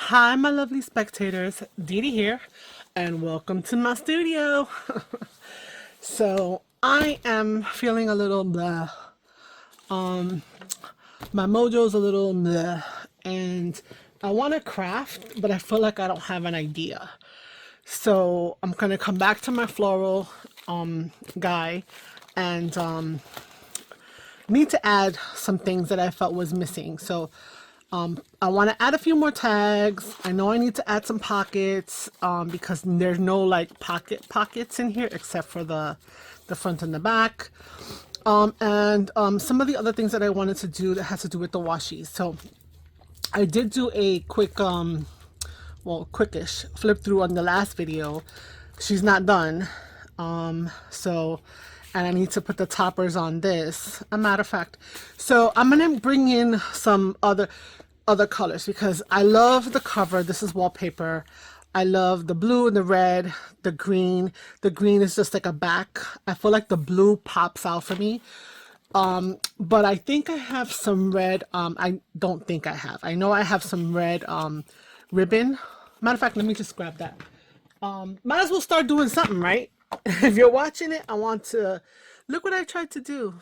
Hi, my lovely spectators. Dee here, and welcome to my studio. So, I am feeling a little blah. My mojo's a little blah, and I want to craft, but I feel like I don't have an idea. So, I'm going to come back to my floral guy and need to add some things that I felt was missing. So I want to add a few more tags. I know I need to add some pockets because there's no like pockets in here except for the front and the back. And some of the other things that I wanted to do that has to do with the washies. So I did do a quick quickish flip through on the last video. She's not done. And I need to put the toppers on this. A matter of fact, so I'm gonna bring in some other colors because I love the cover. This is wallpaper. I love the blue and the red, the green. The green is just like a back. I feel like the blue pops out for me. But I think I have some red. I don't think I have. I know I have some red ribbon. Matter of fact, let me just grab that. Might as well start doing something, right? If you're watching it, I want to look what I tried to do.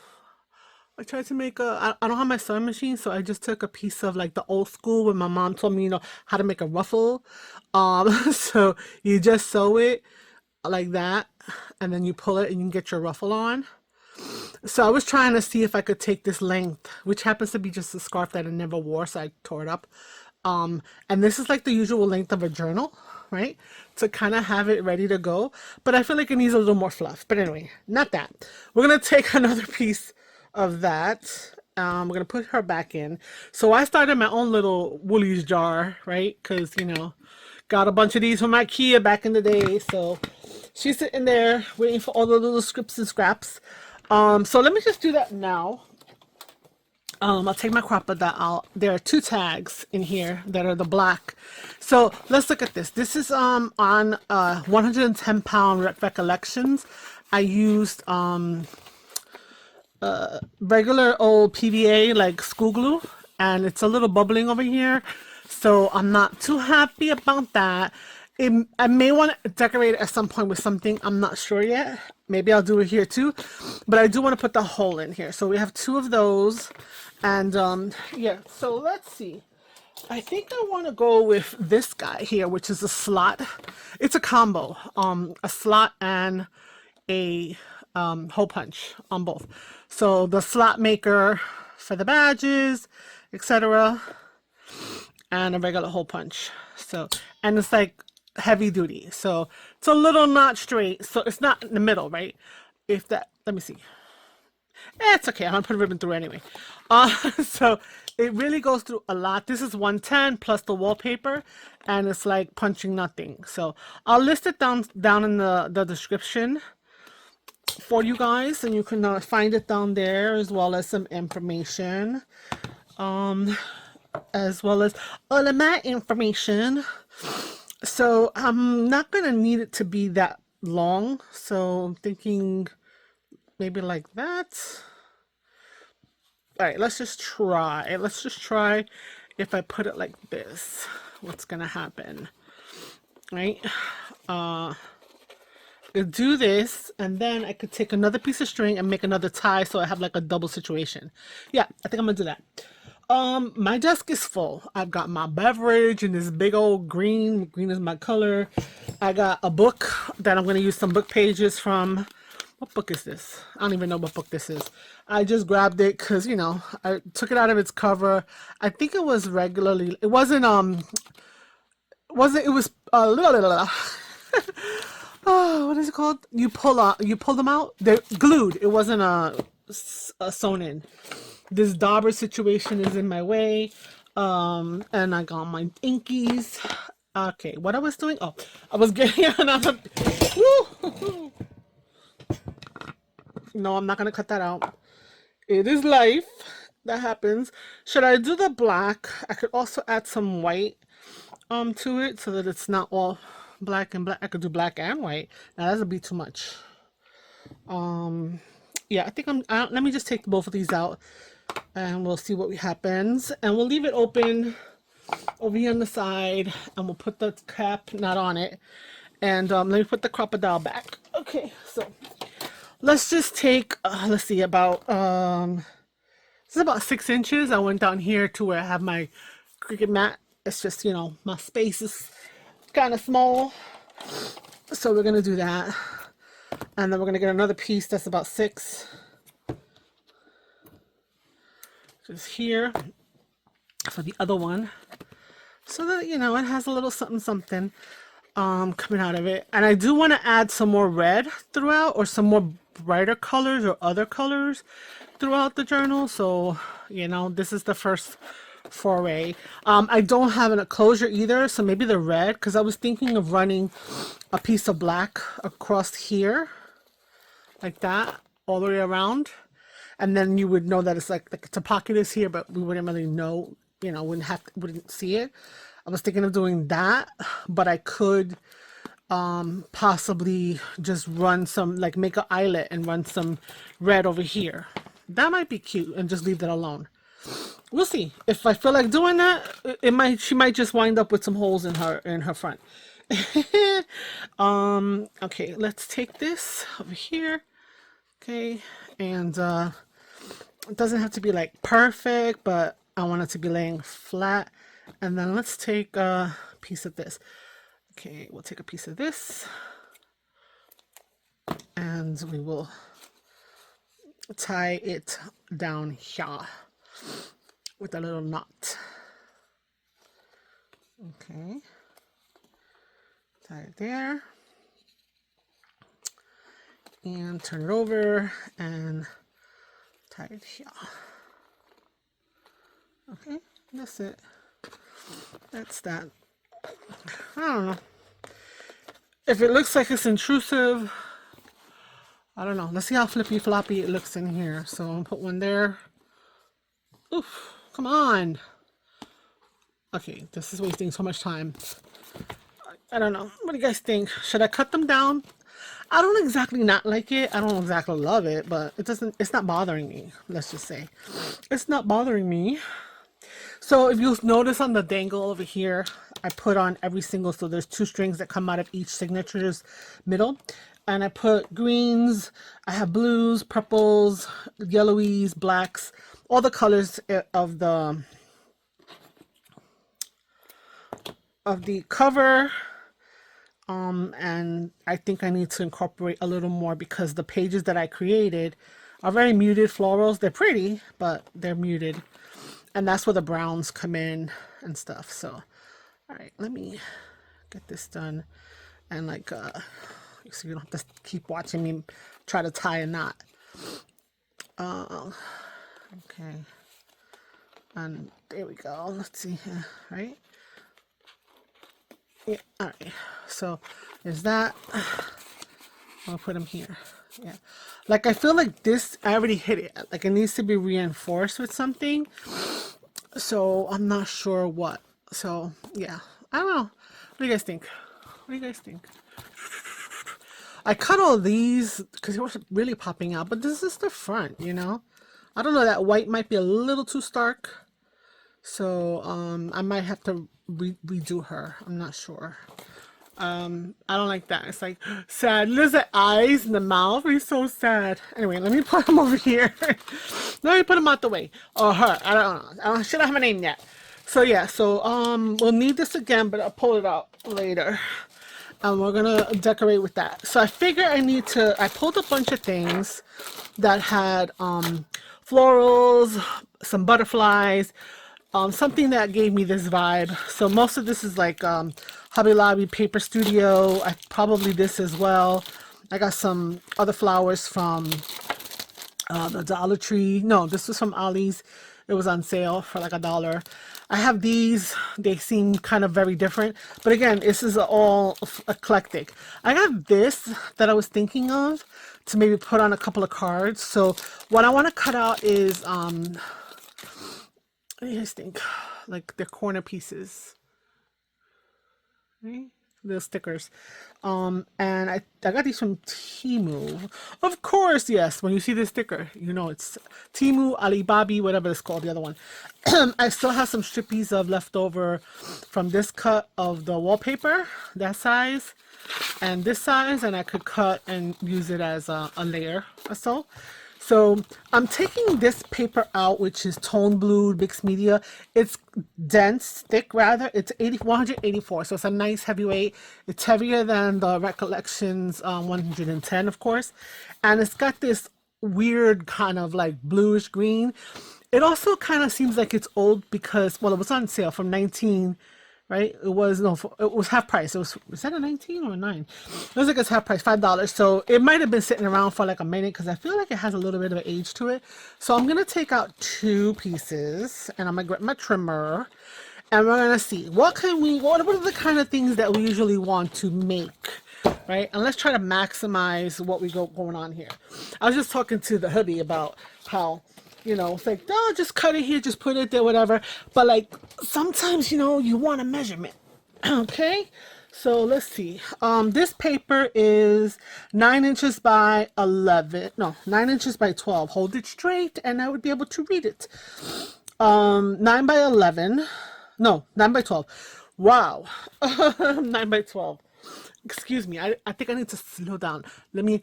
I tried to make I don't have my sewing machine, so I just took a piece of like the old school when my mom told me, how to make a ruffle. So you just sew it like that, and then you pull it and you can get your ruffle on. So I was trying to see if I could take this length, which happens to be just a scarf that I never wore, so I tore it up. And this is like the usual length of a journal, right? To kind of have it ready to go. But I feel like it needs a little more fluff. But anyway, not that. We're going to take another piece of that. We're going to put her back in. So I started my own little Woolies jar, right? Because, got a bunch of these from IKEA back in the day. So she's sitting there waiting for all the little scripts and scraps. So let me just do that now. I'll take my crop of that out. There are two tags in here that are the black. So let's look at this. This is on 110 pound recollections. I used regular old PVA like school glue, and it's a little bubbling over here. So I'm not too happy about that. I may want to decorate it at some point with something. I'm not sure yet. Maybe I'll do it here too. But I do want to put the hole in here. So we have two of those. And yeah, so let's see. I think I want to go with this guy here, which is a slot. It's a combo. A slot and a hole punch on both. So the slot maker for the badges, etc., and a regular hole punch. So, and it's like heavy duty, so it's a little not straight, so it's not in the middle, right? If that, let me see. It's okay, I'm gonna put a ribbon through anyway. So it really goes through a lot. This is 110 plus the wallpaper, and it's like punching nothing. So I'll list it down in the description for you guys, and you can find it down there, as well as some information, as well as all of my information. So I'm not gonna need it to be that long, so I'm thinking maybe like that. All right, let's just try if I put it like this, what's gonna happen, right? I could do this, and then I could take another piece of string and make another tie, so I have like a double situation. Yeah, I think I'm gonna do that. My desk is full. I've got my beverage in this big old green. Green is my color. I got a book that I'm going to use some book pages from. What book is this? I don't even know what book this is. I just grabbed it because, I took it out of its cover. I think it was regularly, it wasn't, it was, oh, what is it called? You pull them out. They're glued. It wasn't a sewn in. This dauber situation is in my way. And I got my inkies. Okay, what I was doing? Oh, I was getting another. Woo! No, I'm not gonna cut that out. It is life. That happens. Should I do the black? I could also add some white to it so that it's not all black and black. I could do black and white. Now that would be too much. Yeah, I think let me just take both of these out, and we'll see what happens, and we'll leave it open over here on the side, and we'll put the cap not on it. And let me put the crocodile back. Okay, so let's just take, let's see, about, this is about 6 inches. I went down here to where I have my cricket mat. It's just, you know, my space is kind of small. So we're going to do that. And then we're going to get another piece that's about 6. Just here for the other one. So that, you know, it has a little something something coming out of it. And I do want to add some more red throughout, or some more brighter colors or other colors throughout the journal. So, you know, this is the first foray. I don't have a closure either, so maybe the red, because I was thinking of running a piece of black across here like that all the way around, and then you would know that it's like it's a pocket is here, but we wouldn't really know, you know, wouldn't see it. I was thinking of doing that, but I could possibly just run some, like make an eyelet and run some red over here. That might be cute, and just leave that alone. We'll see. If I feel like doing that, she might just wind up with some holes in her front. Okay, let's take this over here. Okay, and it doesn't have to be like perfect, but I want it to be laying flat. And then let's take a piece of this. Okay, we'll take a piece of this, and we will tie it down here with a little knot. Okay, tie it there, and turn it over and tie it here. Okay, that's it. That's that. I don't know. If it looks like it's intrusive, I don't know. Let's see how flippy floppy it looks in here. So I'll put one there. Oof, come on. Okay, this is wasting so much time. I don't know. What do you guys think? Should I cut them down? I don't exactly not like it. I don't exactly love it, but it's not bothering me. Let's just say it's not bothering me. So if you'll notice on the dangle over here, I put on every single, so there's 2 strings that come out of each signature's middle. And I put greens, I have blues, purples, yellowies, blacks, all the colors of the cover. And I think I need to incorporate a little more, because the pages that I created are very muted florals. They're pretty, but they're muted. And that's where the browns come in and stuff. So, all right, let me get this done. And like, so you don't have to keep watching me try to tie a knot. Okay. And there we go. Let's see here, right? Yeah, all right. So there's that. I'll put them here. Yeah. Like, I feel like this, I already hit it. Like, it needs to be reinforced with something. So I'm not sure what. So yeah, I don't know. What do you guys think? What do you guys think? I cut all these because it was really popping out, but this is the front, you know. I don't know, that white might be a little too stark. So I might have to redo her. I'm not sure. I don't like that. It's like sad. There's the eyes and the mouth. He's so sad. Anyway, let me put him over here. Let me put him out the way. Or her. I don't know. I should have a name yet. So yeah. So we'll need this again, but I'll pull it out later. And we're gonna decorate with that. So I figure I need to. I pulled a bunch of things that had florals, some butterflies. Something that gave me this vibe. So most of this is like Hobby Lobby Paper Studio. Probably this as well. I got some other flowers from the Dollar Tree. No, this was from Ollie's. It was on sale for like $1. I have these. They seem kind of very different. But again, this is all eclectic. I have this that I was thinking of to maybe put on a couple of cards. So what I want to cut out is what do you guys think? Like the corner pieces. Right? the stickers. And I got these from Temu. Of course, yes. When you see this sticker, you know it's Temu, Alibaba, whatever it's called, the other one. I still have some strippies of leftover from this cut of the wallpaper, that size, and this size, and I could cut and use it as a layer or so. So I'm taking this paper out, which is tone blue mixed media. It's dense, thick rather. It's 184, so it's a nice heavyweight. It's heavier than the Recollections 110, of course. And it's got this weird kind of like bluish green. It also kind of seems like it's old because, well, it was on sale from 19, right? It was, no, it was half price. It was that a 19 or a 9? It was like it's half price, $5. So it might have been sitting around for like a minute because I feel like it has a little bit of an age to it. So I'm going to take out 2 pieces and I'm going to grab my trimmer and we're going to see what are the kind of things that we usually want to make, right? And let's try to maximize what we going on here. I was just talking to the hubby about how, you know, it's like, no, just cut it here, just put it there, whatever. But like, sometimes, you know, you want a measurement. Okay, so let's see. This paper is 9 inches by 11. No, 9 inches by 12. Hold it straight, and I would be able to read it. 9 by 11. No, 9 by 12. Wow, 9 by 12. Excuse me. I think I need to slow down. Let me.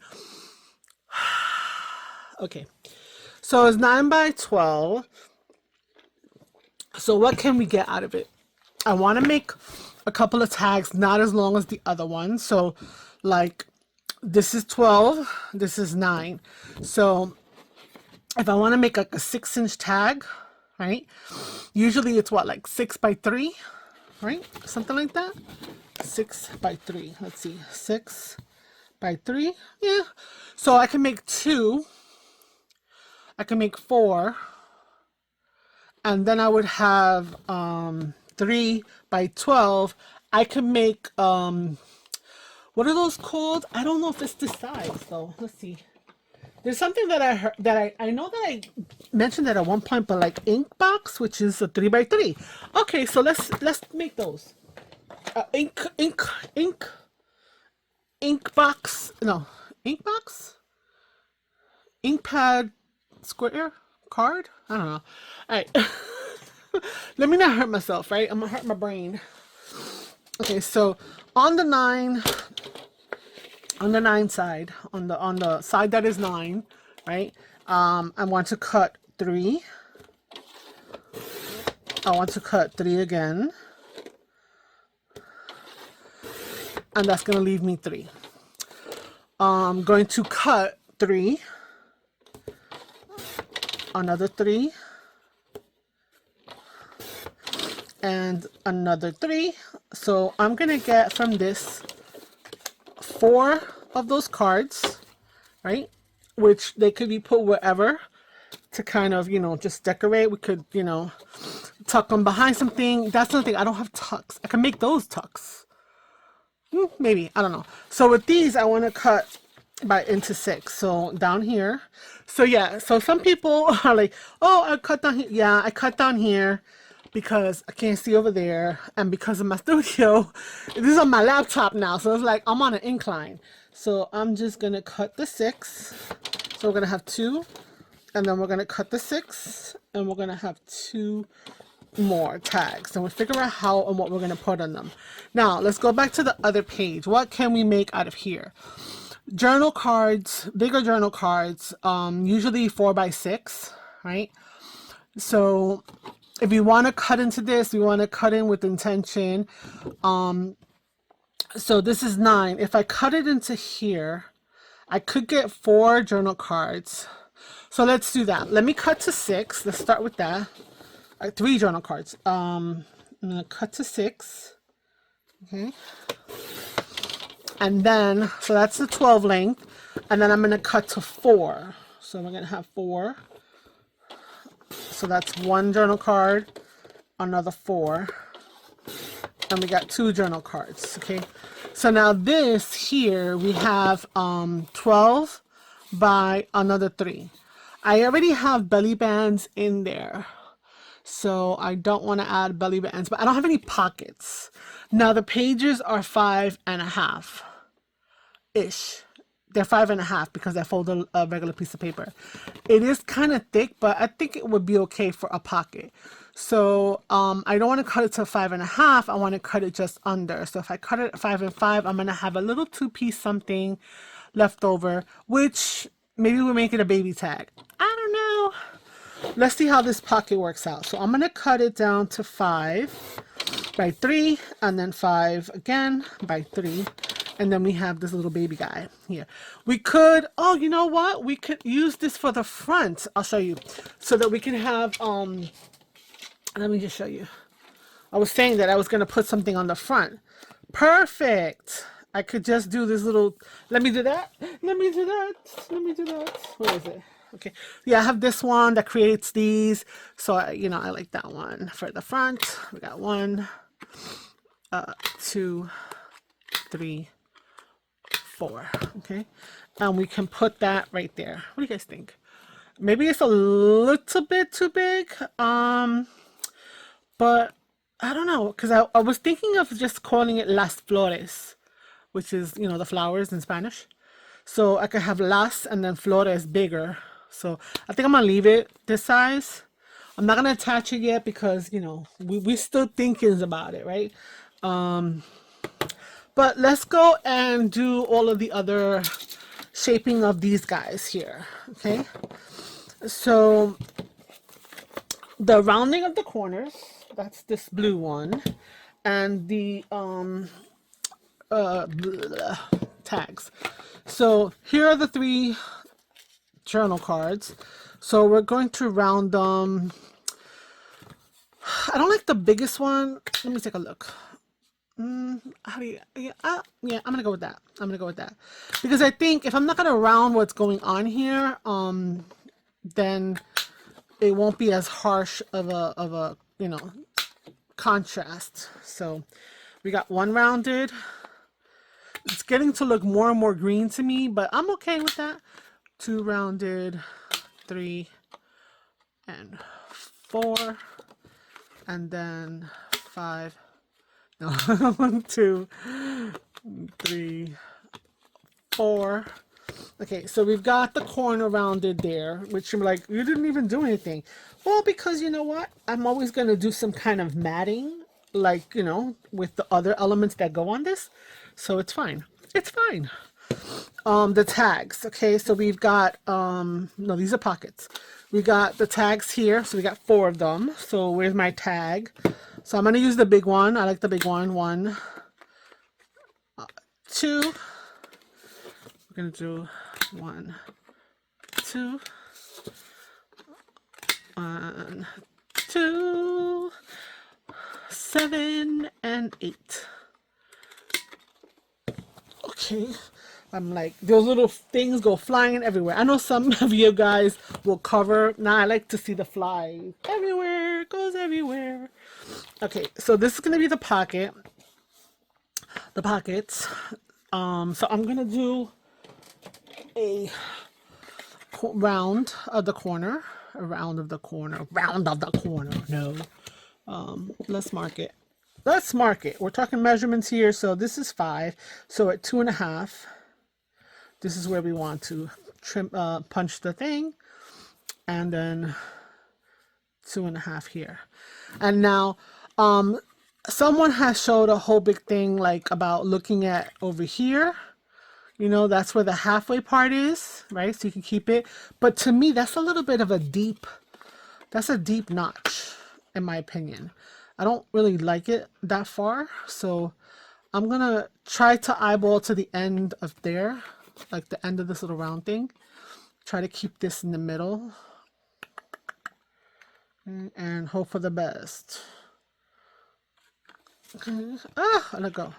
Okay. So it's 9 by 12. So what can we get out of it? I want to make a couple of tags, not as long as the other one. So like this is 12, this is 9. So if I want to make like a 6-inch tag, right? Usually it's what, like 6 by 3, right? Something like that. 6 by 3. Let's see. 6 by 3. Yeah. So I can make 2. I can make 4, and then I would have 3 by 12. I can make what are those called? I don't know if it's this size though. Let's see. There's something that I heard that I know that I mentioned that at one point, but like ink box, which is a 3 by 3. Okay, so let's make those. Ink box. No, ink box. Ink pad. Square card? I don't know. All right. Let me not hurt myself, right? I'm gonna hurt my brain. Okay, so on the 9 side, on the side that is 9, right? I want to cut 3. I want to cut 3 again. And that's gonna leave me 3. I'm going to cut 3. Another 3 and another 3. So I'm gonna get from this 4 of those cards, right? Which they could be put wherever to kind of, you know, just decorate. We could, you know, tuck them behind something. That's the thing. I don't have tucks. I can make those tucks. Maybe, I don't know. So with these, I want to cut into 6. So down here. So yeah, so some people are like, oh, I cut down here. Yeah, I cut down here because I can't see over there, and because of my studio. This is on my laptop now, so it's like I'm on an incline. So I'm just gonna cut the 6. So we're gonna have 2, and then we're gonna cut the 6, and we're gonna have 2 more tags, and we'll figure out how and what we're gonna put on them. Now let's go back to the other page. What can we make out of here? Journal cards, bigger journal cards, usually 4 by 6, right? So if you want to cut into this, we want to cut in with intention. So this is 9. If I cut it into here, I could get 4 journal cards. So let's do that. Let me cut to 6. Let's start with that. 3 journal cards. I'm gonna cut to 6. Okay. And then, so that's the 12 length, and then I'm going to cut to 4. So we're going to have 4. So that's 1 journal card, another 4, and we got 2 journal cards. Okay. So now this here, we have 12 by another 3. I already have belly bands in there. So I don't want to add belly buttons, but I don't have any pockets. Now the pages are 5.5 ish. They're 5.5 because I fold a regular piece of paper. It is kind of thick, but I think it would be okay for a pocket. So I don't want to cut it to 5.5. I want to cut it just under. So if I cut it at 5 and 5, I'm going to have a little 2-piece something left over, which maybe we'll make it a baby tag. I don't know. Let's see how this pocket works out. So I'm going to cut it down to 5 by 3 and then 5 again by 3. And then we have this little baby guy here. We could, oh, you know what? We could use this for the front. I'll show you. So that we can have, let me just show you. I was saying that I was going to put something on the front. Perfect. I could just do this little, let me do that. Let me do that. Let me do that. Where is it? Okay. Yeah, I have this one that creates these. So, I like that one for the front. We got 1, 2, 3, 4. Okay. And we can put that right there. What do you guys think? Maybe it's a little bit too big. But I don't know, because I was thinking of just calling it Las Flores, which is, the flowers in Spanish. So I could have Las and then Flores bigger. So I think I'm going to leave it this size. I'm not going to attach it yet because, we're still thinking about it, right? But let's go and do all of the other shaping of these guys here, okay? So the rounding of the corners, that's this blue one, and the tags. So here are the 3 journal cards. So we're going to round them. I don't like the biggest one. Let me take a look. How do you, yeah, I'm gonna go with that. I'm gonna go with that because I think if I'm not gonna round what's going on here, then it won't be as harsh of a contrast. So we got 1 rounded. It's getting to look more and more green to me, but I'm okay with that. 2 rounded, 3 and 4, and then 5. No, 1, 2, 3, 4. Okay, so we've got the corner rounded there, which you're like, you didn't even do anything. Well, because you know what? I'm always going to do some kind of matting, like, with the other elements that go on this. So it's fine. It's fine. The tags. Okay, so we've got, no, these are pockets. We got the tags here. So we got 4 of them. So where's my tag? So I'm going to use the big one. I like the big one. 1, 2. We're going to do 1, 2, 1, 2, 7, and 8. Okay. I'm like, those little things go flying everywhere. I know some of you guys will cover. Now I like to see the fly everywhere. It goes everywhere. Okay, so this is going to be the pocket. The pockets. So I'm going to do a round of the corner. A round of the corner. Round of the corner. No. Let's mark it. Let's mark it. We're talking measurements here. So this is 5. So at 2.5. This is where we want to trim, punch the thing, and then 2.5 here. And now, someone has showed a whole big thing like about looking at over here. That's where the halfway part is, right? So you can keep it. But to me, that's a little bit of a deep notch, in my opinion. I don't really like it that far. So I'm going to try to eyeball to the end of there. Like the end of this little round thing. Try to keep this in the middle. And hope for the best. Okay. Let go.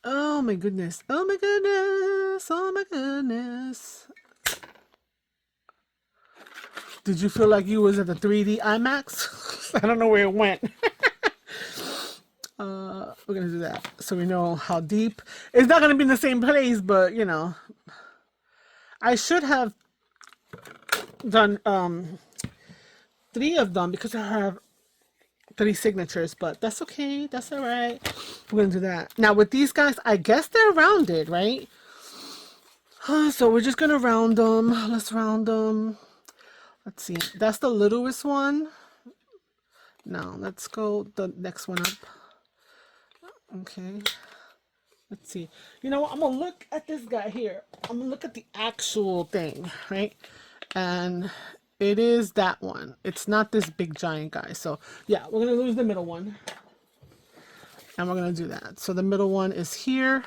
Oh my goodness. Oh my goodness. Oh my goodness. Did you feel like you was at the 3D IMAX? I don't know where it went. We're going to do that so we know how deep. It's not going to be in the same place, but, I should have done 3 of them because I have 3 signatures, but that's okay. That's all right. We're gonna do that. Now with these guys, I guess they're rounded, right? So we're just gonna round them. Let's round them. Let's see. That's the littlest one. Now let's go the next one up. Okay. Let's see. You know what? I'm gonna look at this guy here. I'm gonna look at the actual thing, right? And it is that one. It's not this big giant guy. So yeah, we're gonna lose the middle one. And we're gonna do that. So the middle one is here.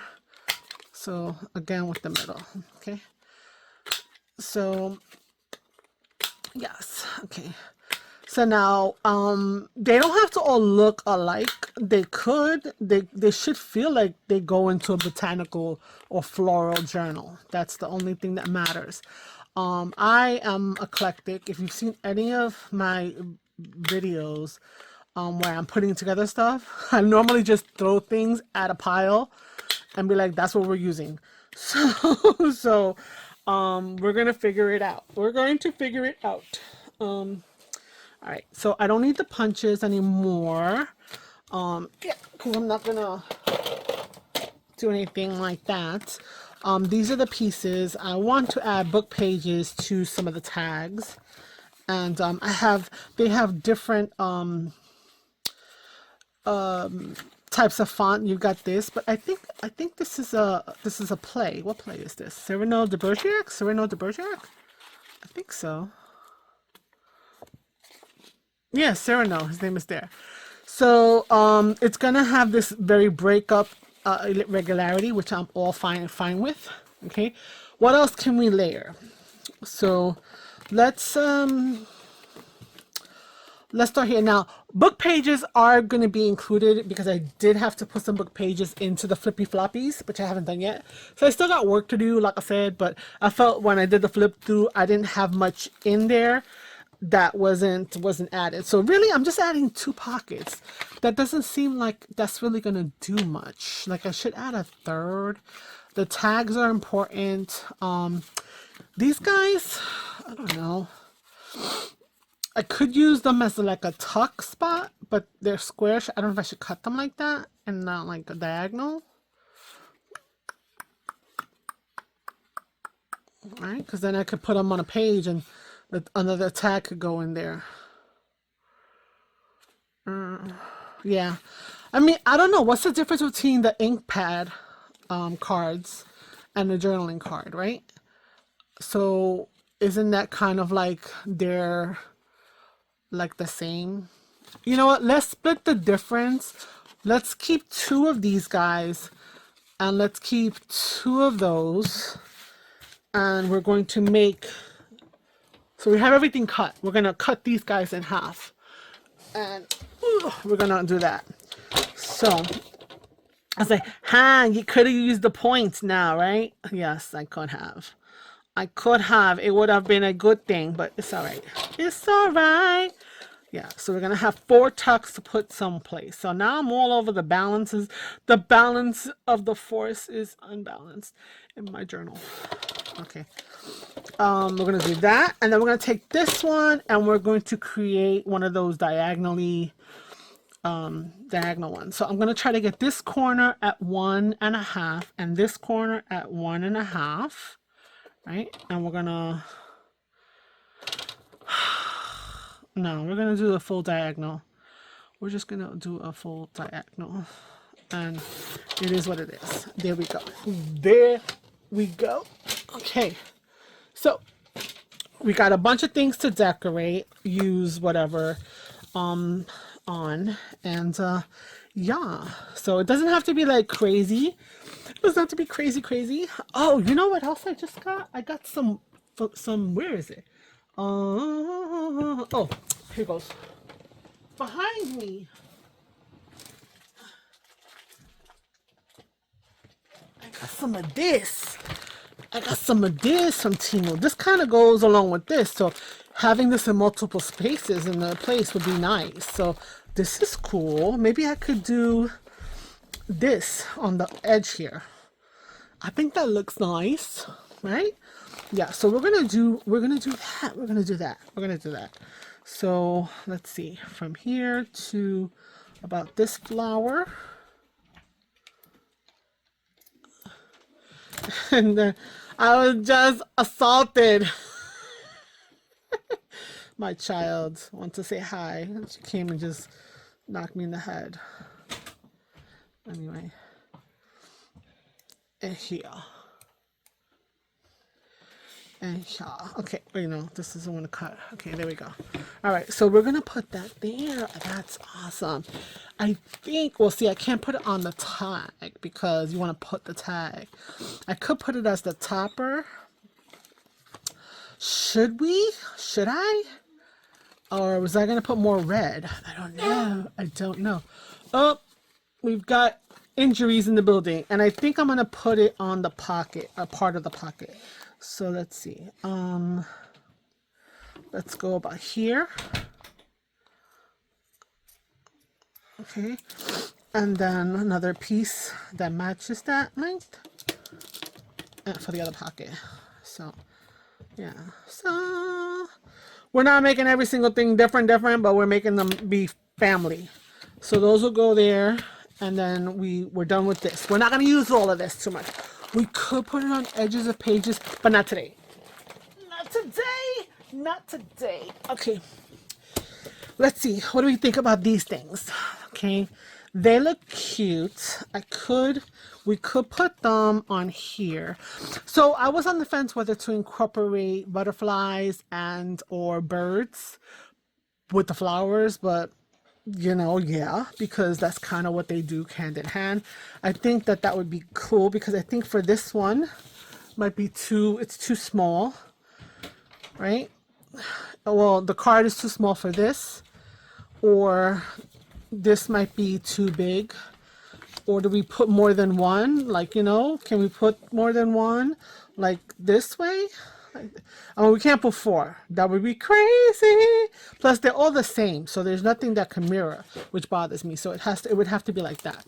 So again with the middle. Okay. So yes. Okay. So now, they don't have to all look alike. They could, they should feel like they go into a botanical or floral journal. That's the only thing that matters. I am eclectic. If you've seen any of my videos, where I'm putting together stuff, I normally just throw things at a pile and be like, that's what we're using. So, we're going to figure it out. We're going to figure it out. All right, so I don't need the punches anymore. Yeah, because I'm not gonna do anything like that. These are the pieces. I want to add book pages to some of the tags, and they have different types of font. You've got this, but I think this is a play. What play is this? Cyrano de Bergerac? Cyrano de Bergerac? I think so. Yeah, Cyrano, his name is there. So it's gonna have this very breakup regularity, which I'm all fine with. Okay, what else can we layer? So let's start here. Now, book pages are going to be included because I did have to put some book pages into the flippy floppies, which I haven't done yet. So I still got work to do, like I said, but I felt when I did the flip through, I didn't have much in there that wasn't added. So really, I'm just adding 2 pockets. That doesn't seem like that's really going to do much. Like I should add a 3rd. The tags are important. These guys, I don't know. I could use them as like a tuck spot, but they're square. I don't know if I should cut them like that and not like a diagonal. All right, because then I could put them on a page and another tag could go in there. Yeah, I mean, I don't know what's the difference between the ink pad cards and the journaling card, right? So isn't that kind of like they're like the same? You know what, let's split the difference. Let's keep 2 of these guys and let's keep 2 of those, and we're going to make, so we have everything cut. We're gonna cut these guys in half, and we're gonna do that. So I was like, you could have used the points now, right? Yes, I could have. It would have been a good thing, but it's all right. It's all right. Yeah, so we're going to have 4 tucks to put someplace. So now I'm all over the balances. The balance of the force is unbalanced in my journal. Okay. We're going to do that. And then we're going to take this one and we're going to create one of those diagonal ones. So I'm going to try to get this corner at 1.5 and this corner at 1.5. Right? And we're going to... No, we're going to do a full diagonal. We're just going to do a full diagonal. And it is what it is. There we go. There we go. Okay. So, we got a bunch of things to decorate, use whatever on. And, yeah. So, it doesn't have to be like crazy. It doesn't have to be crazy. Oh, you know what else I just got? I got some, where is it? Oh, here goes. Behind me. I got some of this. from Timo. This kind of goes along with this. So having this in multiple spaces in the place would be nice. So this is cool. Maybe I could do this on the edge here. I think that looks nice, right? Yeah, so we're gonna do that. So let's see, from here to about this flower. And then I was just assaulted. My child wants to say hi. She came and just knocked me in the head. Anyway. And here. And here. Okay, you know, this is the one to cut. Okay, there we go. All right, so we're going to put that there. That's awesome. I think, well, see, I can't put it on the tag because you want to put the tag. I could put it as the topper. Should we? Should I? Or was I going to put more red? I don't know. I don't know. Oh, we've got injuries in the building. And I think I'm going to put it on the pocket, a part of the pocket. So let's see. Let's go about here. Okay. And then another piece that matches that length. And for the other pocket. So, yeah. So, we're not making every single thing different, but we're making them be family. So those will go there. And then we're done with this. We're not going to use all of this too much. We could put it on edges of pages, but not today. Not today. Not today. Okay. Let's see. What do we think about these things? Okay. They look cute. We could put them on here. So I was on the fence whether to incorporate butterflies and or birds with the flowers, but you know, yeah, because that's kind of what they do hand in hand. I think that would be cool because I think for this one might be it's too small, right? Well, the card is too small for this, or this might be too big. Or do we put more than one? Like, you know, can we put more than one? Like this way? I mean, we can't put 4. That would be crazy. Plus, they're all the same, so there's nothing that can mirror, which bothers me. So it would have to be like that.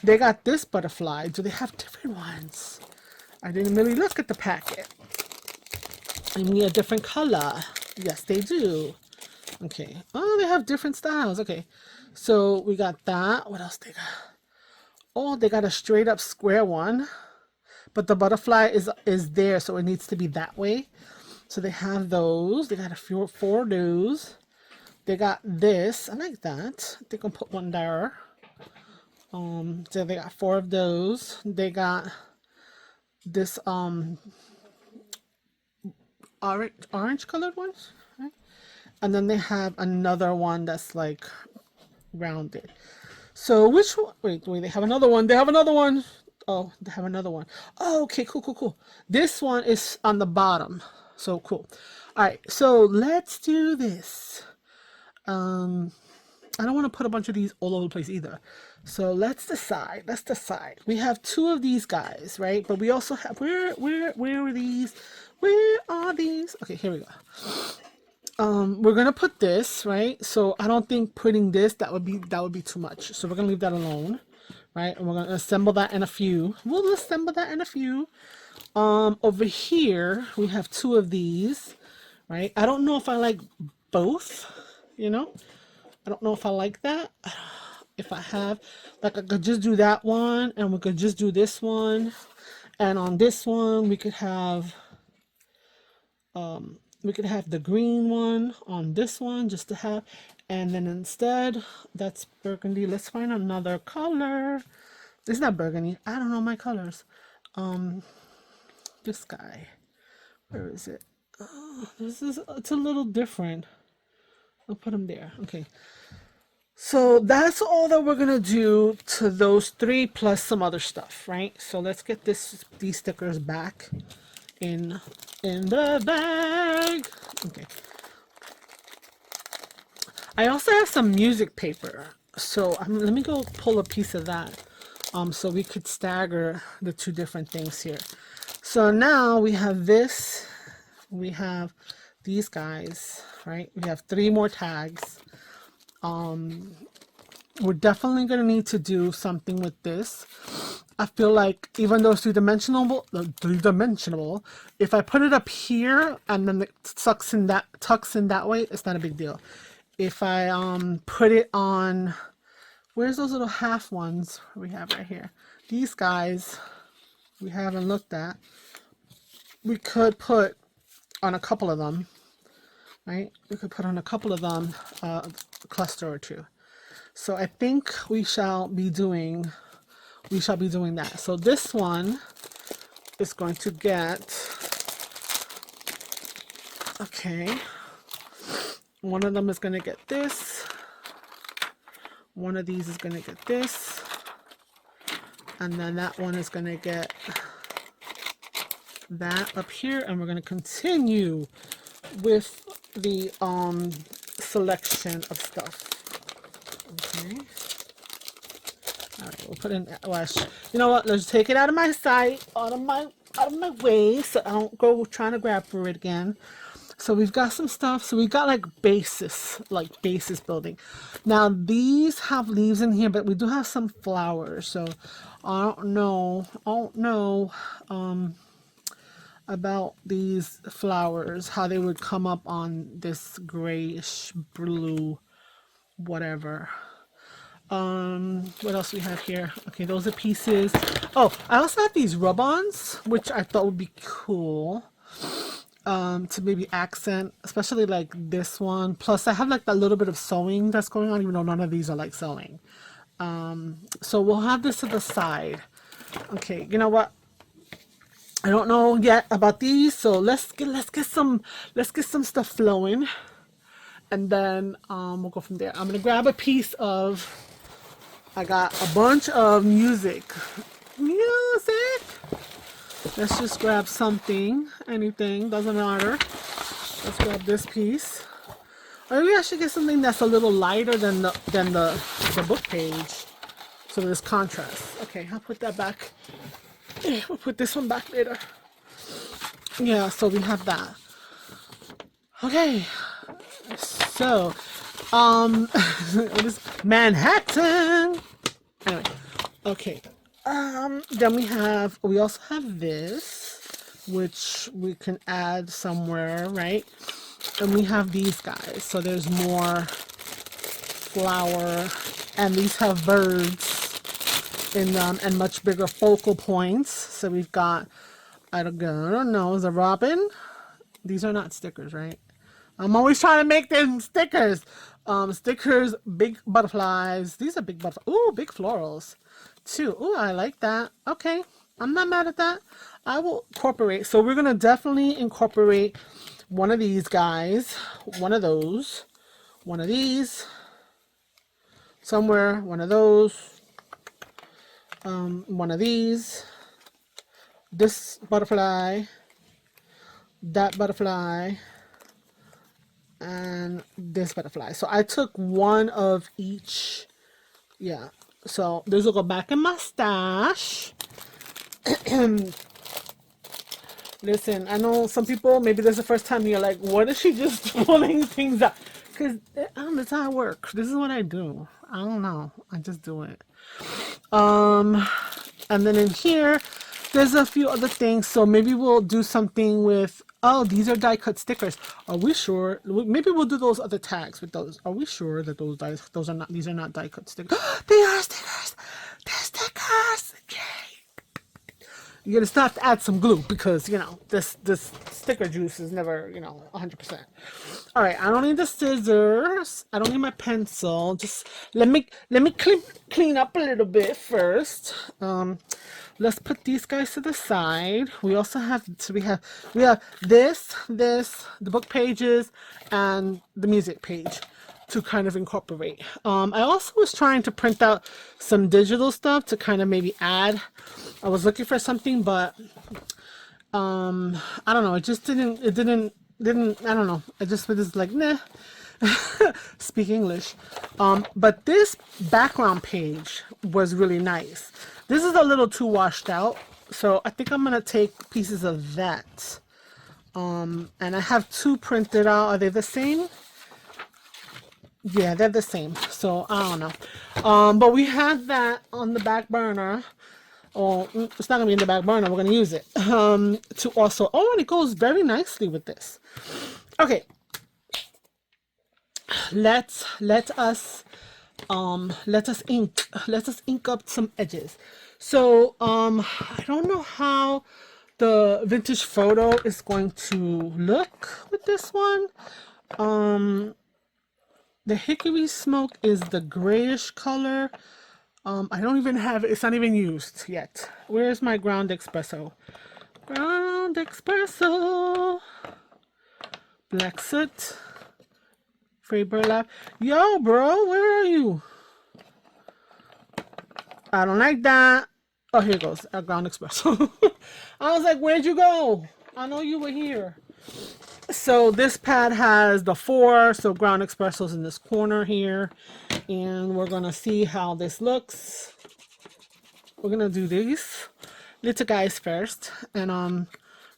They got this butterfly. Do they have different ones? I didn't really look at the packet. I need a different color. Yes, they do. Okay. Oh, they have different styles. Okay. So we got that. What else they got? Oh, they got a straight up square one. But the butterfly is there, so it needs to be that way. So they have those. They got 4 of those. They got this. I like that. I think I'll put one there. So they got 4 of those. They got this orange colored ones, right? And then they have another one that's like rounded. So which one? Wait, they have another one. They have another one. Oh, they have another one. Oh, okay, cool. This one is on the bottom. So cool. All right, so let's do this. I don't want to put a bunch of these all over the place either. So let's decide. We have 2 of these guys, right? But we also have where are these? Where are these? Okay, here we go. We're gonna put this, right? So I don't think putting this that would be too much. So we're gonna leave that alone. Right, and we're gonna assemble that in a few. We'll assemble that in a few. Over here we have 2 of these, right? I don't know if I like both, you know. I don't know if I like that. If I have, like, I could just do that one, and we could just do this one, and on this one we could have the green one on this one just to have. And then instead, that's burgundy. Let's find another color. It's not burgundy. I don't know my colors. This guy. Where is it? Oh, it's a little different. I'll put him there. Okay. So that's all that we're gonna do to those 3 plus some other stuff, right? So let's get these stickers back in the bag. Okay. I also have some music paper, so let me go pull a piece of that, so we could stagger the 2 different things here. So now we have this, we have these guys, right? We have 3 more tags. We're definitely going to need to do something with this. I feel like even though it's three-dimensional, if I put it up here and then it tucks in that way, it's not a big deal. If I put it on, where's those little half ones we have right here? These guys we haven't looked at. We could put on a couple of them, right? We could put on a couple of them, a cluster or two. So I think we shall be doing that. So this one is going to get, okay, one of them is going to get this, one of these is going to get this, and then that one is going to get that up here, and we're going to continue with the selection of stuff. Okay. All right, we'll put in, well, you know what, let's take it out of my sight, out of my way, so I don't go trying to grab for it again. So we've got some stuff. So we've got like basis building. Now these have leaves in here, but we do have some flowers. So I don't know about these flowers, how they would come up on this grayish blue, whatever. What else we have here? Okay, those are pieces. Oh, I also have these rub-ons, which I thought would be cool. To maybe accent, especially like this one. Plus I have like that little bit of sewing that's going on, even though none of these are like sewing. So we'll have this to the side. Okay, you know what? I don't know yet about these, so let's get some stuff flowing, and then we'll go from there. I'm gonna grab a piece of, I got a bunch of music. Let's just grab something, anything, doesn't matter. Let's grab this piece. Or maybe I should get something that's a little lighter than the book page, so there's contrast. Okay, I'll put that back. We'll put this one back later. Yeah, so we have that. Okay, so it is Manhattan. Anyway, okay. Then we also have this, which we can add somewhere, right? And we have these guys. So there's more flower, and these have birds in them and much bigger focal points. So we've got, I don't know, is a robin? These are not stickers, right? I'm always trying to make them stickers. Stickers, big butterflies. These are big butterflies. Ooh, big florals too. Ooh, I like that. Okay, I'm not mad at that. I will incorporate. So we're gonna definitely incorporate one of these guys, one of those, one of these, somewhere, one of those, one of these, this butterfly, that butterfly, and this butterfly. So I took one of each. Yeah, so those will go back in my stash. Listen, I know some people, maybe this is the first time you're like, what is she just pulling things out? Because that's how it works. This is what I do. I don't know, I just do it. And then in here there's a few other things, so maybe we'll do something with, oh, these are die cut stickers. Are we sure? Maybe we'll do those other tags with those. Are we sure that these are not die cut stickers? They are stickers. They're stickers. Yay. You're gonna still have to add some glue because, you know, this sticker juice is never, you know, 100%. All right, I don't need the scissors. I don't need my pencil. Just let me clean up a little bit first. Let's put these guys to the side. We also have, so we have this, the book pages, and the music page to kind of incorporate. I also was trying to print out some digital stuff to kind of maybe add. I was looking for something, but I don't know. It just didn't. I don't know. I just was like, nah. Speak English. But this background page was really nice. This is a little too washed out, so I think I'm gonna take pieces of that. And I have two printed out. Are they the same? Yeah, they're the same. So I don't know. But we had that on the back burner. or it's not gonna be in the back burner, we're gonna use it to also, oh, and it goes very nicely with this. Okay, let us ink up some edges. So I don't know how the vintage photo is going to look with this one. The hickory smoke is the grayish color. I don't even have it. It's not even used yet. Where's my ground espresso? Ground espresso. Black soot. Free burlap. Yo, bro, where are you? I don't like that. Oh, here goes a ground espresso. I was like, where'd you go? I know you were here. So this pad has the 4, so ground espressos in this corner here, and we're gonna see how this looks. We're gonna do these little guys first, and all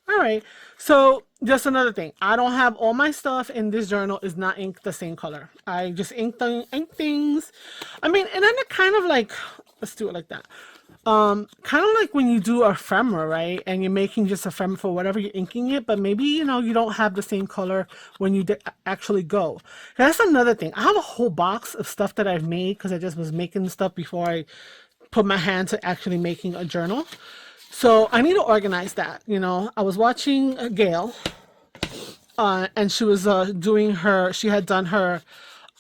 right. So just another thing, I don't have all my stuff in this journal is not inked the same color. I just ink things. I mean, and then it kind of like, let's do it like that. Kind of like when you do ephemera, right? And you're making just ephemera for whatever you're inking it, but maybe, you know, you don't have the same color when you actually go. That's another thing. I have a whole box of stuff that I've made because I just was making stuff before I put my hand to actually making a journal. So I need to organize that. You know, I was watching Gail, and she was she had done her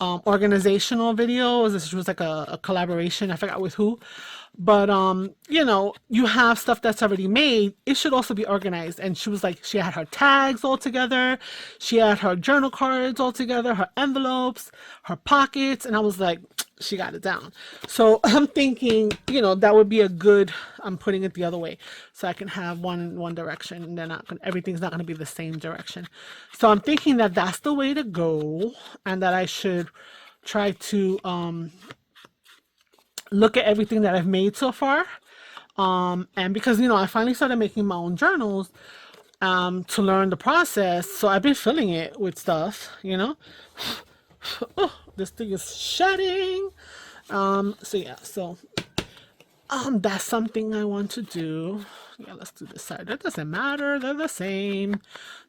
organizational videos. She was like a collaboration. I forgot with who. But you know, you have stuff that's already made, it should also be organized. And she was like, she had her tags all together, she had her journal cards all together, her envelopes, her pockets, and I was like, she got it down. So I'm thinking, you know, that would be a good, I'm putting it the other way so I can have one in one direction, and then everything's not going to be the same direction. So I'm thinking that that's the way to go, and that I should try to look at everything that I've made so far, and because, you know, I finally started making my own journals to learn the process, so I've been filling it with stuff, you know. Oh, this thing is shedding. So yeah, so that's something I want to do. Yeah, let's do this side. That doesn't matter, they're the same.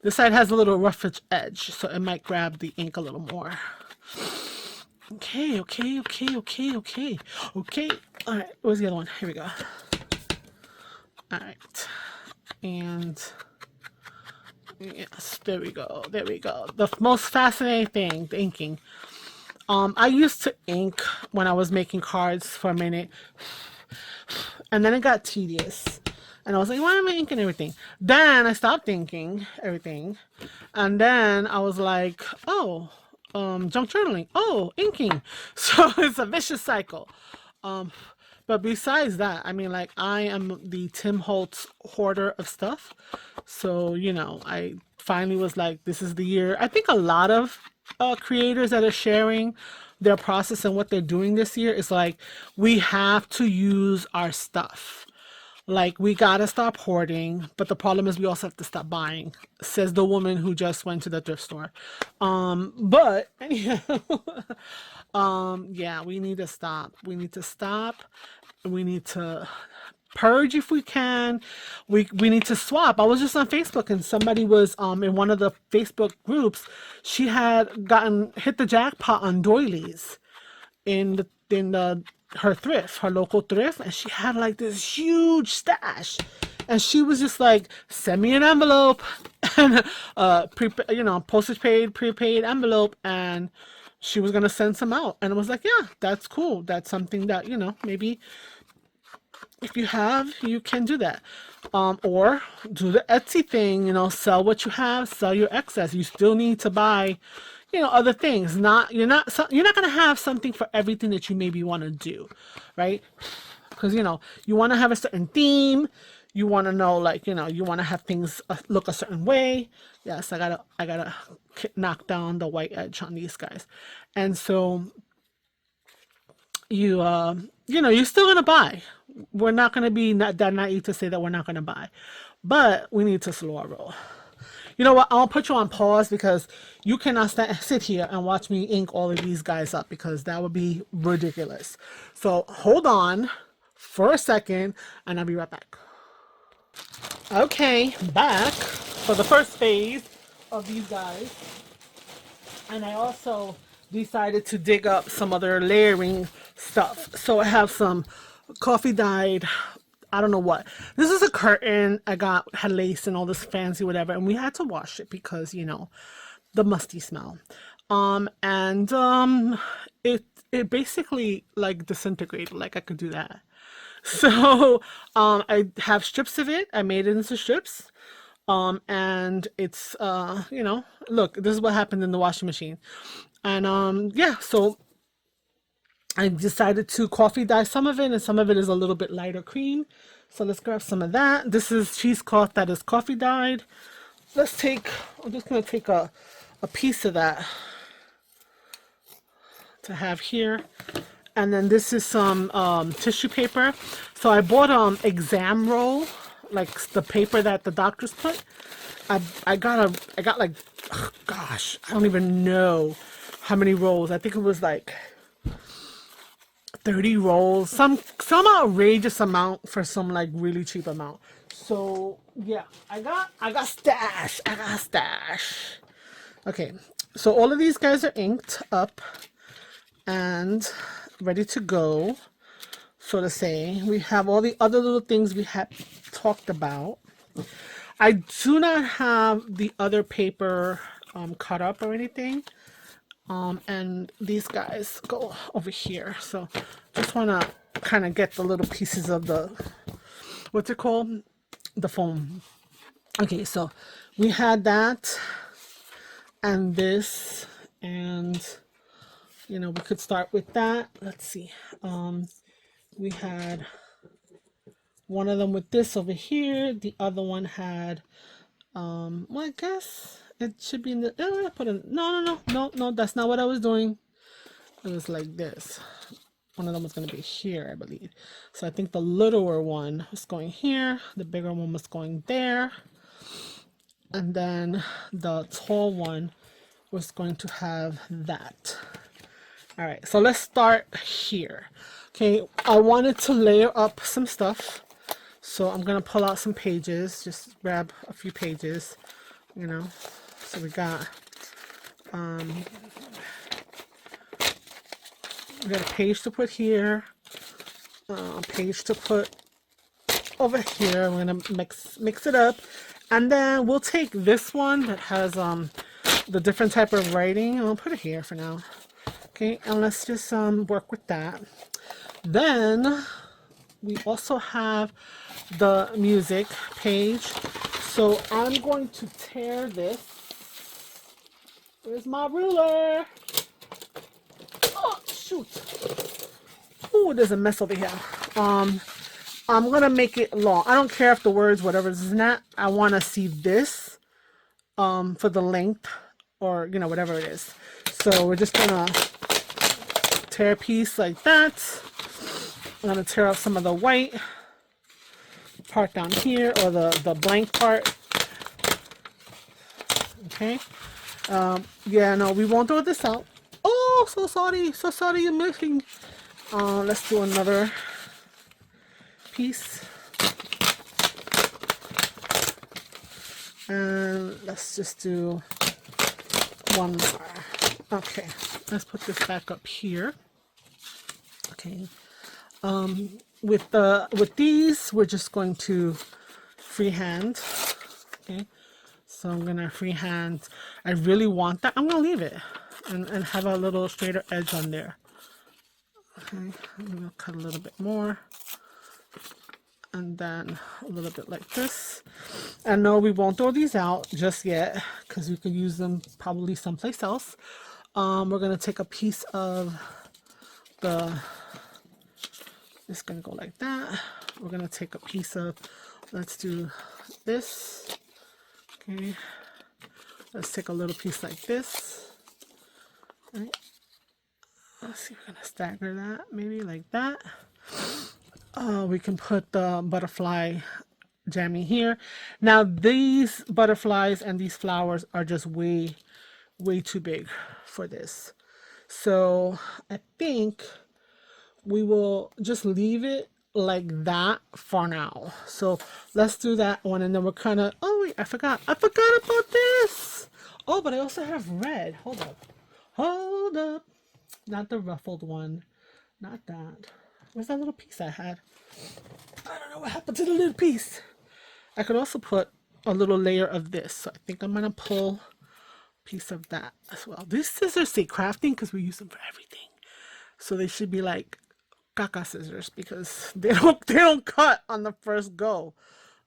This side has a little roughish edge, so it might grab the ink a little more. Okay. All right, where's the other one? Here we go. All right, and yes, there we go. The most fascinating thing, the inking. I used to ink when I was making cards for a minute, and then it got tedious, and I was like, why am I inking everything? Then I stopped inking everything, and then I was like, oh, junk journaling, oh, inking. So it's a vicious cycle. But besides that, I mean, like, I am the Tim Holtz hoarder of stuff. So, you know, I finally was like, this is the year. I think a lot of creators that are sharing their process and what they're doing this year is like, we have to use our stuff. Like, we gotta stop hoarding, but the problem is we also have to stop buying, says the woman who just went to the thrift store. But anyhow, yeah, we need to stop. We need to purge if we can. We need to swap. I was just on Facebook, and somebody was in one of the Facebook groups. She had hit the jackpot on doilies in her local thrift, and she had like this huge stash, and she was just like, send me an envelope and postage paid, prepaid envelope, and she was gonna send some out. And I was like, yeah, that's cool. That's something that, you know, maybe if you have, you can do that. Or do the Etsy thing, you know, sell what you have, sell your excess. You still need to buy, you know, other things. You're not gonna have something for everything that you maybe want to do, right? Because, you know, you want to have a certain theme. You want to know, like, you know, you want to have things look a certain way. Yes, I gotta knock down the white edge on these guys. And so you know, you're still gonna buy. We're not gonna be that naive to say that we're not gonna buy, but we need to slow our roll. You know what? I'll put you on pause because you cannot sit here and watch me ink all of these guys up, because that would be ridiculous. So hold on. for a second and I'll be right back. Okay, back for the first phase of these guys. And I also decided to dig up some other layering stuff. So I have some coffee dyed, I don't know what. This is a curtain I got, had lace and all this fancy whatever, and we had to wash it because, you know, the musty smell. It basically like disintegrated, like I could do that. So I have strips of it. I made it into strips. And it's you know, look, this is what happened in the washing machine. And yeah, so I decided to coffee dye some of it, and some of it is a little bit lighter cream. So let's grab some of that. This is cheesecloth that is coffee dyed. Let's take, I'm just gonna take a piece of that to have here. And then this is some tissue paper. So I bought exam roll, like the paper that the doctors put. I got like, oh gosh, I don't even know how many rolls. I think it was like 30 rolls, some outrageous amount for some like really cheap amount. So yeah, I got stash. Okay, so all of these guys are inked up and ready to go, so to say. We have all the other little things we had talked about. I do not have the other paper cut up or anything. And these guys go over here. So just want to kind of get the little pieces of the, what's it called? The foam. Okay, so we had that and this, and you know, we could start with that. Let's see. We had one of them with this over here. The other one had, well, I guess it should be in the, no, that's not what I was doing. It was like this. One of them was going to be here, I believe. So I think the littler one was going here. The bigger one was going there. And then the tall one was going to have that. All right, so let's start here. Okay, I wanted to layer up some stuff. So I'm going to pull out some pages. Just grab a few pages, you know. So we got a page to put here, a page to put over here. We're gonna mix it up, and then we'll take this one that has the different type of writing, and we'll put it here for now. Okay, and let's just work with that. Then we also have the music page. So I'm going to tear this. Where's my ruler? Oh, shoot. Ooh, there's a mess over here. I'm gonna make it long. I don't care if the words, whatever is not. I want to see this for the length, or you know, whatever it is. So we're just gonna tear a piece like that. I'm gonna tear out some of the white part down here, or the blank part. Okay. Yeah, no, we won't throw this out. Oh, so sorry you're missing. Let's do another piece. And let's just do one more. Okay, let's put this back up here. Okay. With these, we're just going to freehand. Okay. So I'm gonna freehand. I really want that. I'm gonna leave it and have a little straighter edge on there. Okay, I'm gonna cut a little bit more, and then a little bit like this. And no, we won't throw these out just yet because we could use them probably someplace else. We're gonna take a piece of the. It's gonna go like that. We're gonna take a piece of. Let's do this. Okay, let's take a little piece like this. Right. Let's see, we're gonna stagger that, maybe like that. We can put the butterfly jammy here. Now these butterflies and these flowers are just way too big for this. So I think we will just leave it like that for now. So let's do that one, and then we're kind of, oh wait, I forgot about this. Oh, but I also have red. Hold up, not the ruffled one, not that. Where's that little piece I had? I don't know what happened to the little piece. I could also put a little layer of this, so I think I'm gonna pull a piece of that as well. These scissors say crafting because we use them for everything, so they should be like caca scissors because they don't cut on the first go.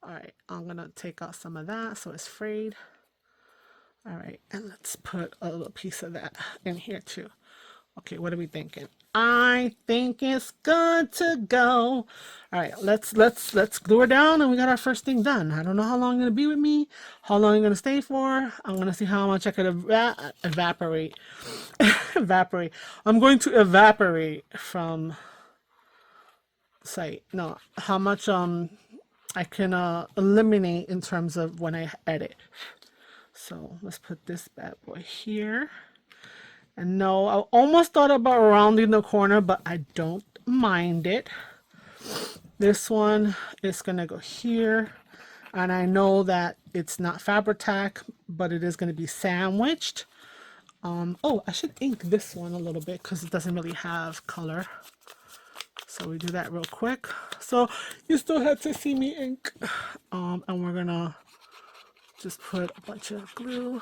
All right, I'm gonna take out some of that so it's frayed. All right, and let's put a little piece of that in here too. Okay, what are we thinking? I think it's good to go. All right, let's glue her down, and we got our first thing done. I don't know how long you're gonna be with me, how long you're gonna stay for. I'm gonna see how much I could evaporate. Evaporate. I'm going to evaporate from site. No, how much I can eliminate in terms of when I edit. So let's put this bad boy here. And no, I almost thought about rounding the corner, but I don't mind it. This one is gonna go here, and I know that it's not Fabri-Tac, but it is gonna be sandwiched. Oh, I should ink this one a little bit because it doesn't really have color. So we do that real quick. So you still have to see me ink. And we're gonna just put a bunch of glue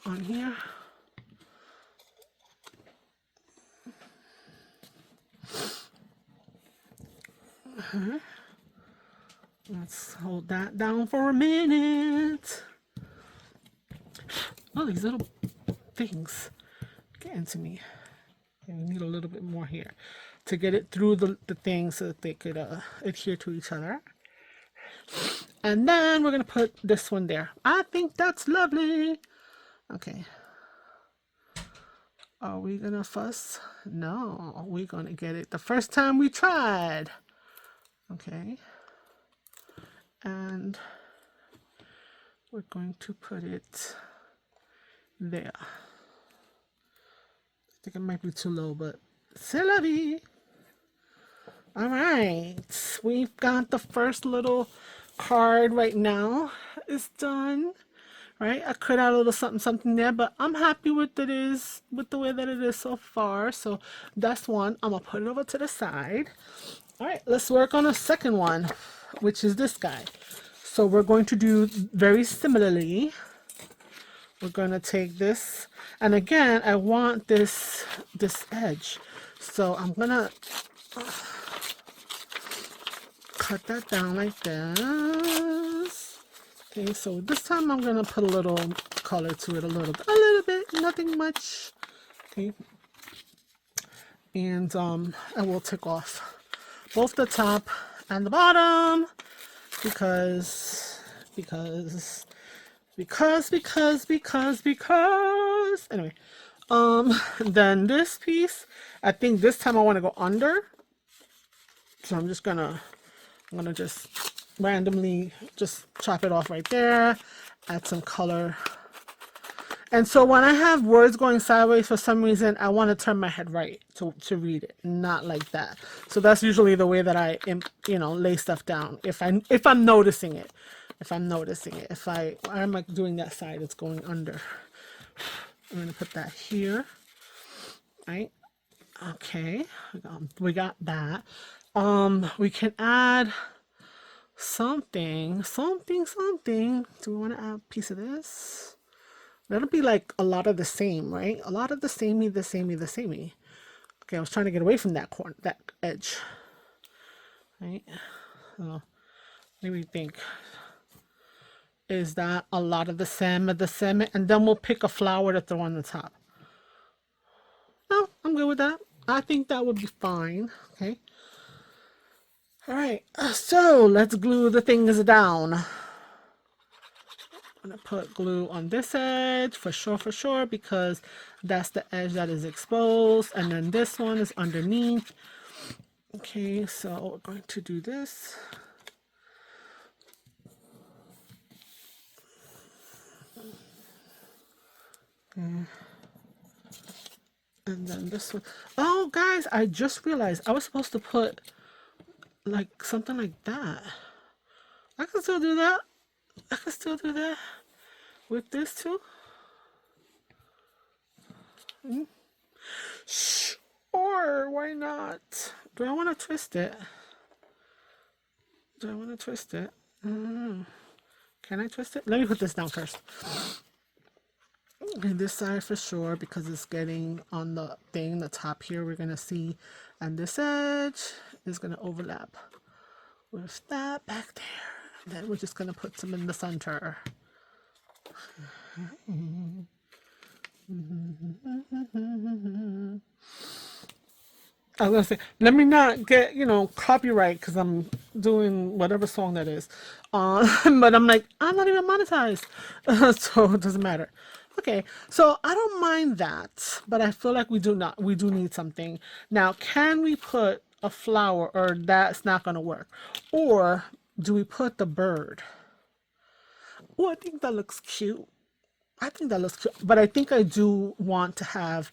on here. Let's hold that down for a minute. Oh, these little things get into me. Okay, we need a little bit more here to get it through the thing so that they could adhere to each other. And then we're gonna put this one there. I think that's lovely. Okay. Are we gonna fuss? No, we're gonna get it the first time we tried. Okay. And we're going to put it there. I think it might be too low, but c'est la vie. All right, we've got the first little card right now. It's done. Right, I could add a little something there, but I'm happy with the way that it is so far. So that's one. I'm gonna put it over to the side. All right, let's work on a second one, which is this guy. So we're going to do very similarly. We're gonna take this, and again, I want this edge. So I'm gonna cut that down like this. Okay, so this time I'm gonna put a little color to it, a little bit, nothing much. Okay, and I will take off both the top and the bottom because anyway. Then this piece, I think this time I want to go under, so I'm gonna just randomly just chop it off right there, add some color. And so when I have words going sideways, for some reason I want to turn my head right to read it, not like that. So that's usually the way that I lay stuff down. If I'm noticing it, if I'm doing that side, it's going under. I'm gonna put that here, right? Okay, we got that. We can add something. Do we want to add a piece of this? That'll be like a lot of the same, right? A lot of the samey. Okay, I was trying to get away from that corner, that edge, right? So, maybe think, is that a lot of the same, and then we'll pick a flower to throw on the top. No, I'm good with that. I think that would be fine. Okay. All right, so let's glue the things down. I'm gonna put glue on this edge for sure, because that's the edge that is exposed, and then this one is underneath. Okay, so we're going to do this. Okay. And then this one. Oh, guys, I just realized I was supposed to put like something like that. I can still do that. I can still do that with this too. Sure, why not? Do I want to twist it? Do I want to twist it? Can I twist it? Let me put this down first. And this side for sure, because it's getting on the thing, the top here we're going to see. And this edge is going to overlap with that back there. And then we're just going to put some in the center. I was gonna say, let me not get, you know, copyright because I'm doing whatever song that is. But I'm like, I'm not even monetized. So it doesn't matter. Okay, so I don't mind that, but I feel like we do need something. Now, can we put a flower, or that's not gonna work? Or do we put the bird? Oh, I think that looks cute. I think that looks cute, but I think I do want to have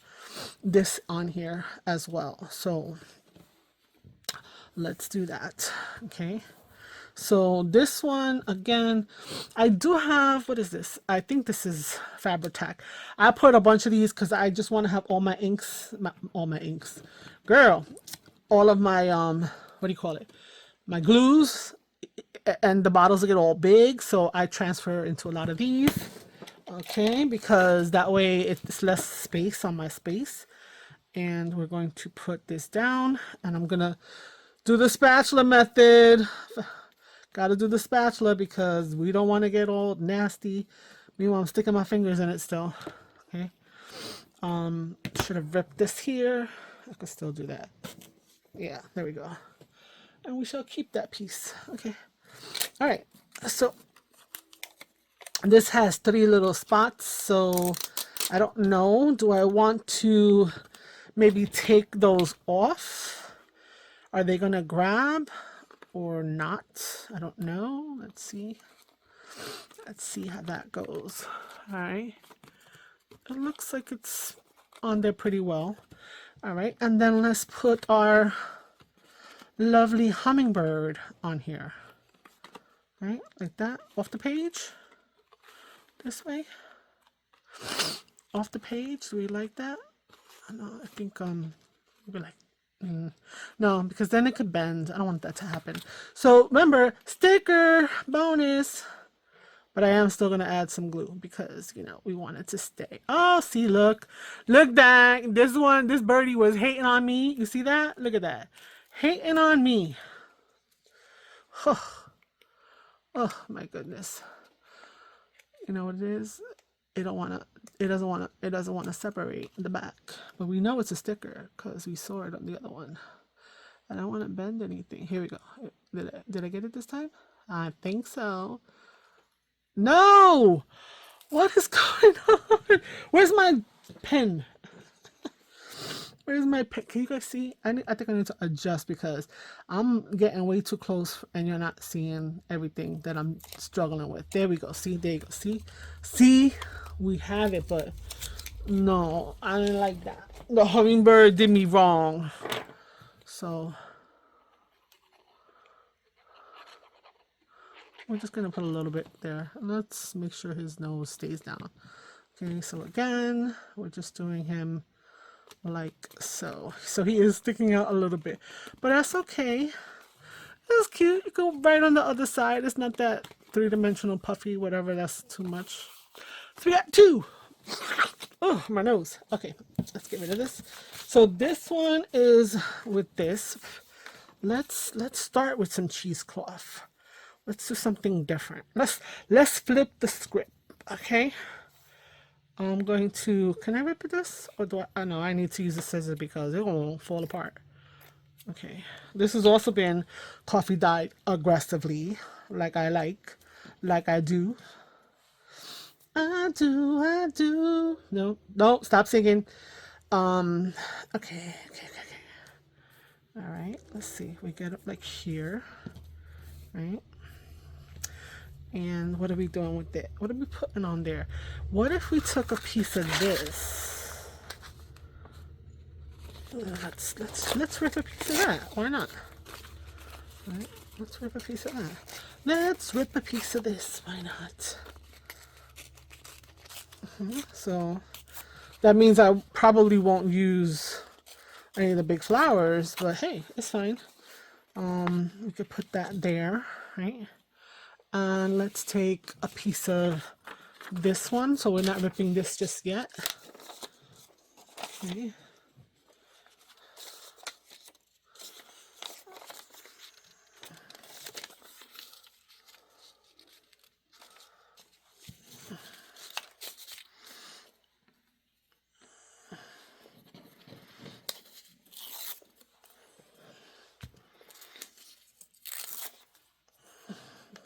this on here as well. So let's do that. Okay. So this one, again, I do have, what is this? I think this is Fabri-Tac. I put a bunch of these because I just want to have all my inks, girl, all of my, what do you call it? My glues, and the bottles get all big. So I transfer into a lot of these. Okay, because that way it's less space on my space. And we're going to put this down, and I'm gonna do the spatula method. Gotta do the spatula because we don't want to get all nasty. Meanwhile, I'm sticking my fingers in it still. Okay. Should have ripped this here. I could still do that. Yeah, there we go. And we shall keep that piece. Okay. All right. So this has 3 little spots, so I don't know. Do I want to maybe take those off? Are they gonna grab or not? I don't know. Let's see. Let's see how that goes. All right. It looks like it's on there pretty well. All right. And then let's put our lovely hummingbird on here. All right, like that, off the page. This way, off the page. Do we like that? No, I think we're like, no, because then it could bend. I don't want that to happen. So remember, sticker bonus, but I am still gonna add some glue because, you know, we want it to stay. Oh, see, look that this birdie was hating on me. You see that? Look at that, hating on me. Oh my goodness. You know what it is? It doesn't want to separate the back. But we know it's a sticker because we saw it on the other one. I don't want to bend anything. Here we go. Did I get it this time? I think so. No! What is going on? Where's my pen? Where's my pen? Can you guys see? I think I need to adjust because I'm getting way too close and you're not seeing everything that I'm struggling with. There we go. See, there you go. See, we have it, but no, I didn't like that. The hummingbird did me wrong. So we're just gonna put a little bit there. Let's make sure his nose stays down. Okay, so again, we're just doing him like so. So he is sticking out a little bit, but that's okay. It's cute. You go right on the other side. It's not that 3-dimensional puffy, whatever. That's too much. So we got 2. Oh, my nose. Okay, let's get rid of this. So this one is with this. Let's start with some cheesecloth. Let's do something different. Let's flip the script. Okay. I'm going to, can I rip this? Or do I know I need to use a scissors because it won't fall apart. Okay. This has also been coffee dyed aggressively, like I do. I do. No, stop singing. Okay. All right, let's see. We get it like here, right? And what are we doing with it? What are we putting on there? What if we took a piece of this Let's rip a piece of that. Why not? All right, let's rip a piece of that. Let's rip a piece of this. Why not? So that means I probably won't use any of the big flowers, but hey, it's fine. We could put that there, right? And let's take a piece of this one, so we're not ripping this just yet. Okay.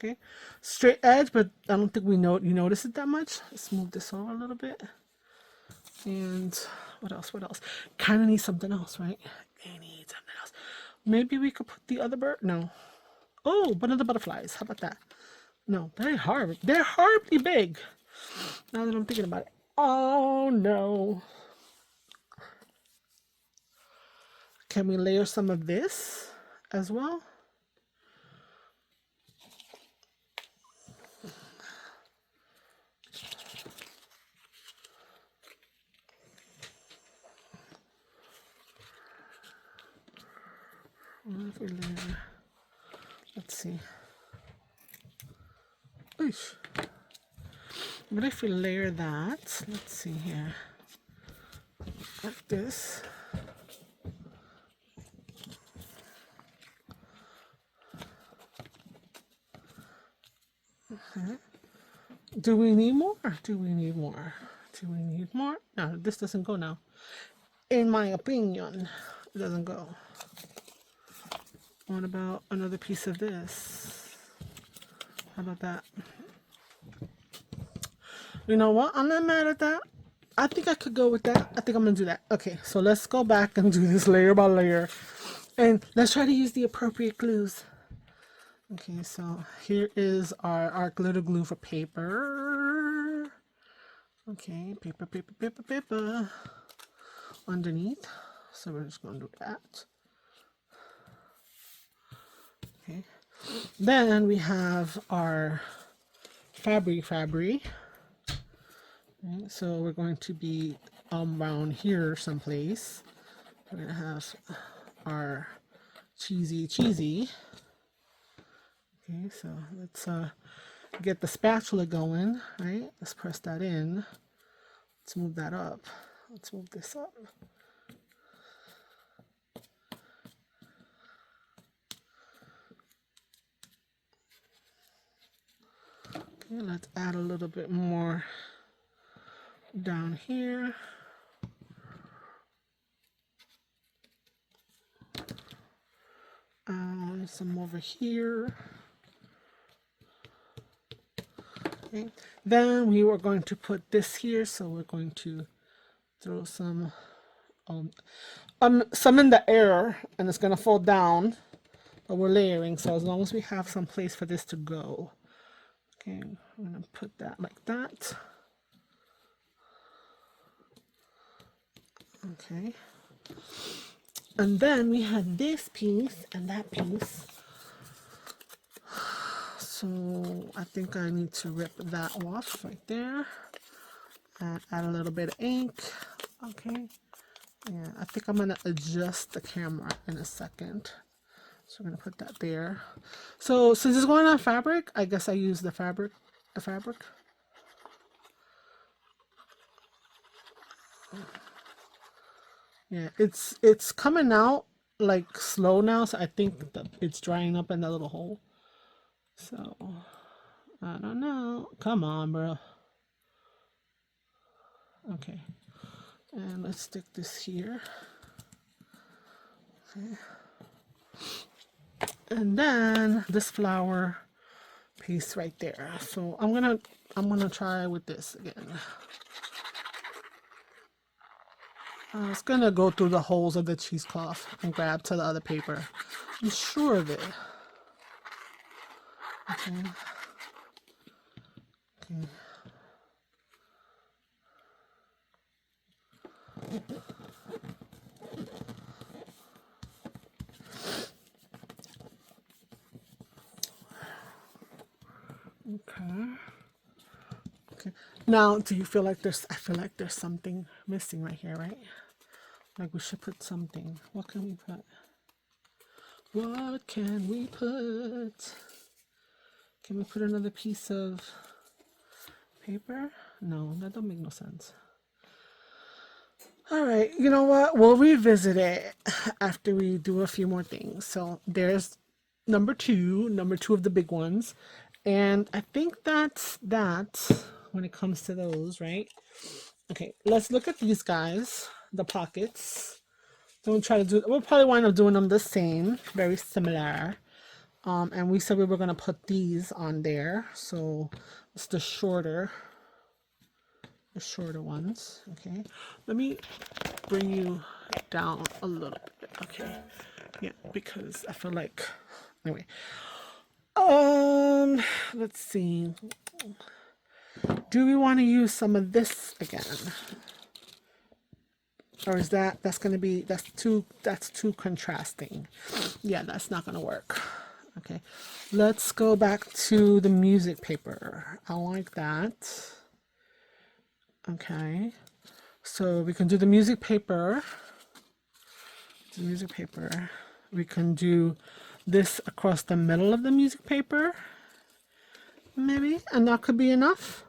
Okay, straight edge, but I don't think you notice it that much. Let's move this over a little bit. And what else? What else? Kind of need something else, right? I need something else. Maybe we could put the other bird. No. Oh, one of the butterflies. How about that? No, they're hard. They're horribly big. Now that I'm thinking about it. Oh no. Can we layer some of this as well? Let's see. Oosh. But if we layer that, let's see here, like this. Okay. Do we need more? Do we need more? Do we need more? No, this doesn't go now. In my opinion, it doesn't go. What about another piece of this? How about that? You know what? I'm not mad at that. I think I could go with that. I think I'm gonna do that. Okay, so let's go back and do this layer by layer. And let's try to use the appropriate glues. Okay, so here is our glitter glue for paper. Okay, paper, paper, paper, paper. Underneath. So we're just gonna do that. Okay. Then we have our fabric. Okay, so we're going to be around here someplace. We're gonna have our cheesy. Okay, so let's get the spatula going, right? Let's press that in. Let's move that up. Let's move this up. Okay, let's add a little bit more down here. Some over here. Okay. Then we were going to put this here, so we're going to throw some in the air, and it's gonna fall down, but we're layering, so as long as we have some place for this to go. Okay, I'm gonna put that like that. Okay, and then we have this piece and that piece. So I think I need to rip that off right there and add a little bit of ink. Okay, yeah, I think I'm gonna adjust the camera in a second. So we're gonna put that there. So since it's going on fabric, I guess I use the fabric. Yeah, it's coming out like slow now, so I think that it's drying up in that little hole. So I don't know. Come on, bro. Okay, and let's stick this here. Okay. And then this flower piece right there. So I'm gonna try with this again. It's gonna go through the holes of the cheesecloth and grab to the other paper. I'm sure of it. Okay. Okay. Okay. Okay. Now, do you feel like I feel like there's something missing right here, right? Like we should put something. What can we put? What can we put? Can we put another piece of paper? No, that don't make no sense. All right, you know what? We'll revisit it after we do a few more things. So there's number two of the big ones. And I think that's that when it comes to those, right? Okay, let's look at these guys, the pockets. Don't try to do, we'll probably wind up doing them the same, very similar. And we said we were going to put these on there. So it's the shorter ones. Okay, let me bring you down a little bit. Okay, yeah, because I feel like, anyway, let's see, do we want to use some of this again, or is that's too contrasting? Yeah, that's not gonna work. Okay, let's go back to the music paper. I like that. Okay, so we can do the music paper. We can do this across the middle of the music paper, maybe, and that could be enough.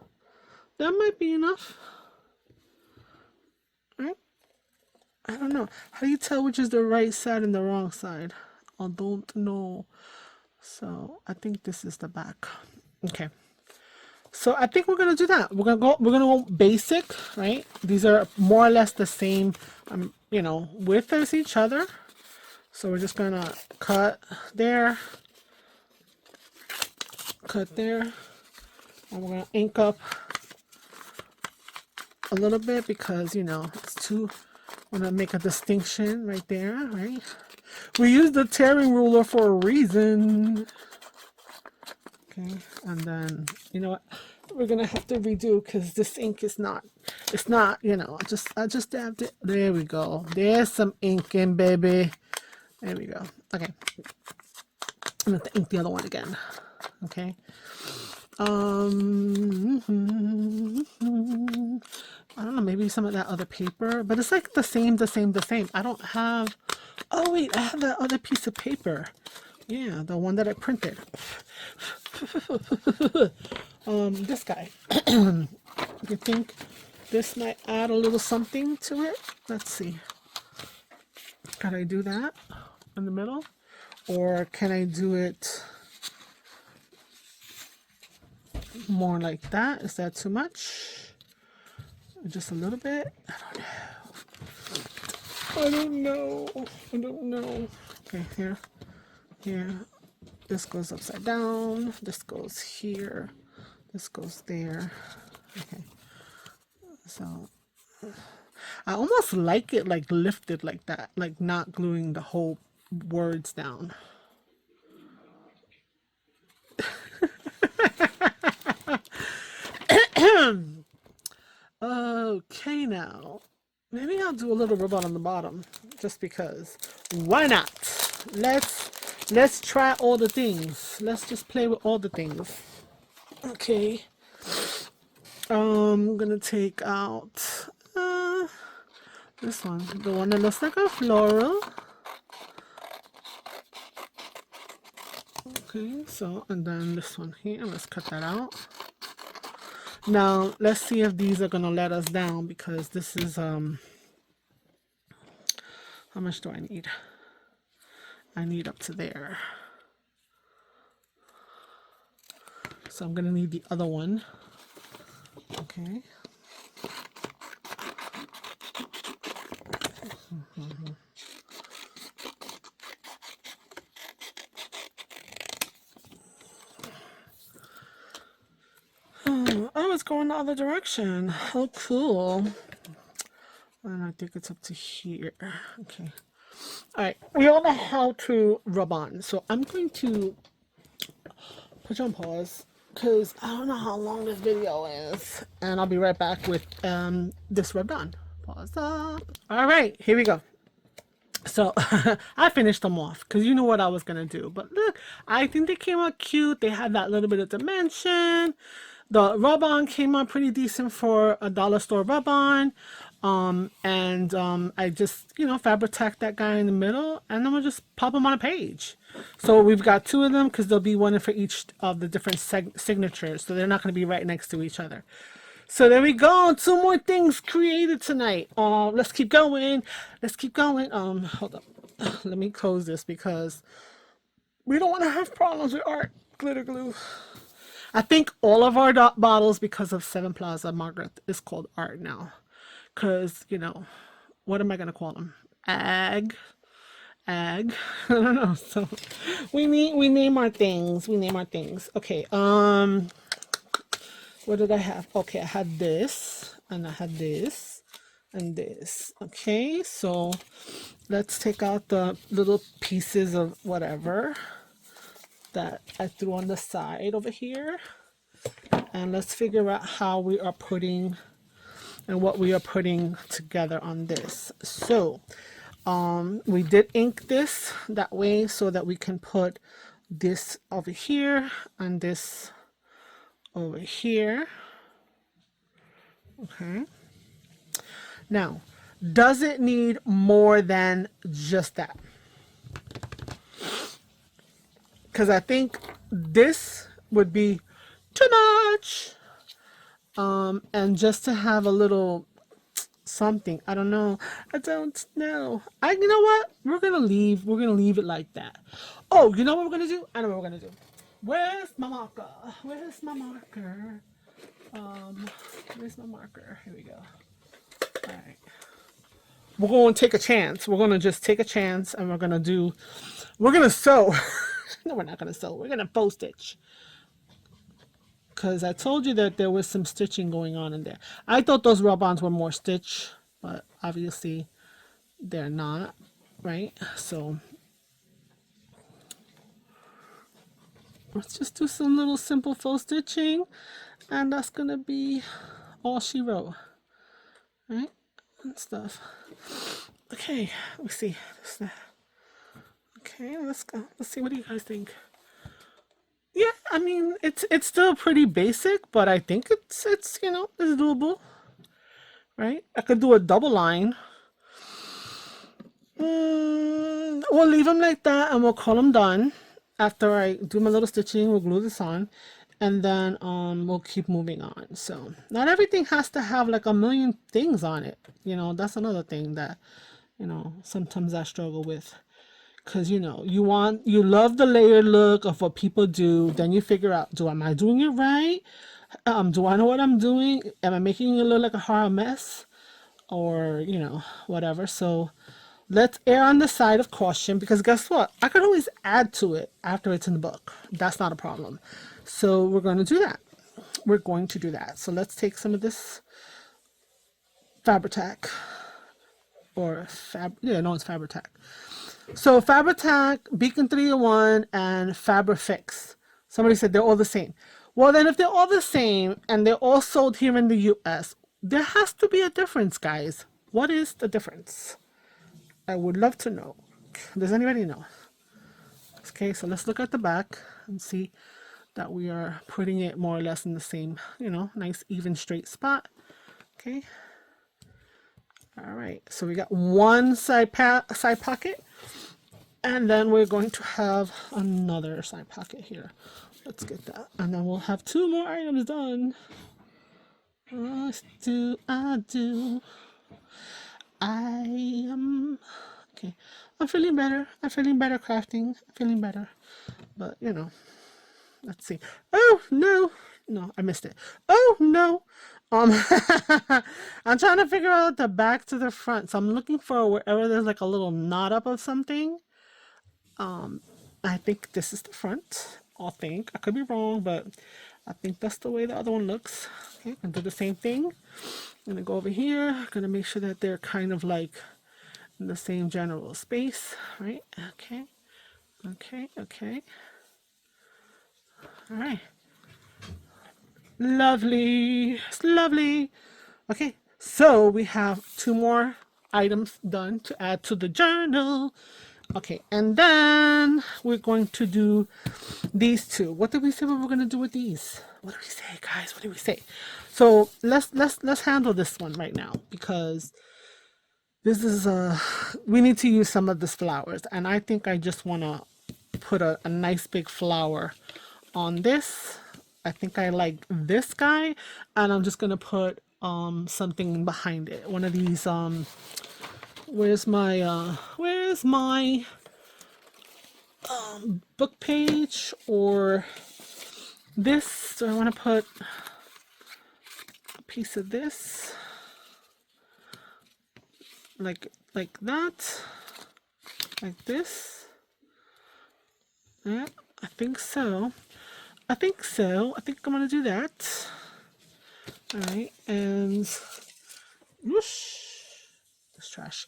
That might be enough. Right? I don't know. How do you tell which is the right side and the wrong side? I don't know. So I think this is the back. Okay. So I think we're gonna do that. We're gonna go basic, right? These are more or less the same, width as each other. So we're just gonna cut there, and we're gonna ink up a little bit because it's too. I'm gonna make a distinction right there, right? We use the tearing ruler for a reason. Okay, and then you know what? We're gonna have to redo because this ink is not. It's not. I just dabbed it. There we go. There's some ink in, baby. There we go. Okay. I'm gonna have to ink the other one again. Okay. I don't know, maybe some of that other paper, but it's like the same. I don't have, oh wait, I have that other piece of paper. Yeah, the one that I printed. This guy. You think this might add a little something to it? Let's see. Can I do that in the middle? Or can I do it more like that? Is that too much? Just a little bit? I don't know. Okay, here. This goes upside down. This goes here. This goes there. Okay. So I almost like it like lifted like that, like not gluing the whole words down. Okay, now maybe I'll do a little ribbon on the bottom just because. Why not? Let's try all the things. Let's just play with all the things. Okay. I'm gonna take out this one, the one that looks like a floral. Okay, so and then this one here, let's cut that out. Now let's see if these are gonna let us down because this is how much do I need? I need up to there. So I'm gonna need the other one. Okay. Oh, it's going the other direction. How cool. And I think it's up to here. Okay. All right. We all know how to rub on. So I'm going to put you on pause because I don't know how long this video is. And I'll be right back with this rubbed on. Pause up. All right. Here we go. So I finished them off because you know what I was gonna do. But look, I think they came out cute. They had that little bit of dimension. The rub-on came out pretty decent for a dollar store rub-on. I just, fabric tack that guy in the middle, and then we'll just pop them on a page. So we've got two of them because there'll be one for each of the different signatures. So they're not going to be right next to each other. So there we go. Two more things created tonight. Let's keep going. Let's keep going. Hold up. Let me close this because we don't want to have problems with art glitter glue. I think all of our bottles, because of Seven Plaza Margaret, is called art now. Because, what am I going to call them? Ag. I don't know. So we name our things. We name our things. Okay. What did I have? Okay, I had this, and I had this, and this. Okay, so let's take out the little pieces of whatever that I threw on the side over here. And let's figure out how we are putting and what we are putting together on this. So we did ink this that way so that we can put this over here and this over here. Okay. Now, does it need more than just that? Because I think this would be too much. And just to have a little something, I don't know. I don't know. You know what? We're gonna leave it like that. Oh, you know what we're gonna do? I know what we're gonna do. Where's my marker? Where's my marker? Where's my marker? Here we go. All right. We're going to take a chance. We're going to just take a chance, and we're going to sew. No, we're not going to sew. We're going to faux stitch. Because I told you that there was some stitching going on in there. I thought those rub-ons were more stitch, but obviously they're not, right? So let's just do some little simple faux stitching, and that's going to be all she wrote, right? And stuff. Okay, let me see. Okay, let's go. Let's see. What do you guys think? Yeah, I mean, it's still pretty basic, but I think it's it's doable, right? I could do a double line. We'll leave them like that, and we'll call them done. After I do my little stitching, we'll glue this on, and then we'll keep moving on. So not everything has to have like a million things on it. That's another thing that sometimes I struggle with. Because you love the layered look of what people do. Then you figure out, am I doing it right? Do I know what I'm doing? Am I making it look like a horror mess? Or whatever. So let's err on the side of caution, because guess what? I could always add to it after it's in the book. That's not a problem. So we're going to do that. We're going to do that. So let's take some of this Fabri-Tac, or it's Fabri-Tac. So Fabri-Tac, Beacon 301, and Fabri-Fix. Somebody said they're all the same. Well, then if they're all the same and they're all sold here in the US, there has to be a difference, guys. What is the difference? I would love to know. Does anybody know? Okay, so let's look at the back and see that we are putting it more or less in the same, nice even straight spot. Okay. All right, so we got one side pocket, and then we're going to have another side pocket here. Let's get that, and then we'll have two more items done. I am okay. I'm feeling better. I'm feeling better crafting. I'm feeling better, but let's see. Oh no, I missed it. Oh no. I'm trying to figure out the back to the front. So I'm looking for wherever there's like a little knot up of something. I think this is the front. I could be wrong, but I think that's the way the other one looks. Okay, I'm gonna do the same thing. I'm gonna go over here. I'm gonna make sure that they're kind of like in the same general space, right? Okay. All right. Lovely. It's lovely. Okay, so we have two more items done to add to the journal. Okay, and then we're going to do these two. What did we say we were going to do with these? What did we say, guys? What did we say? So let's handle this one right now, because this is we need to use some of this flowers, and I think I just want to put a nice big flower on this. I think I like this guy, and I'm just gonna put something behind it. One of these where's my book page, or this? So I want to put a piece of this like that, like this. Yeah, I think so. I think I'm gonna do that. All right, and whoosh, this trash.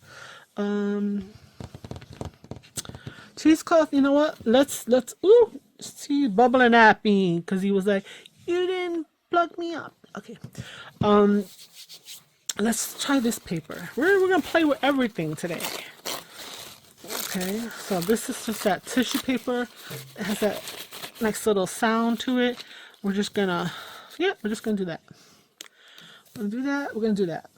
Cheesecloth. You know what? Let's ooh, see, bubbling at me because he was like, "You didn't plug me up." Okay. Let's try this paper. We're gonna play with everything today. Okay, so this is just that tissue paper. It has that nice little sound to it. We're just gonna do that. We're gonna do that.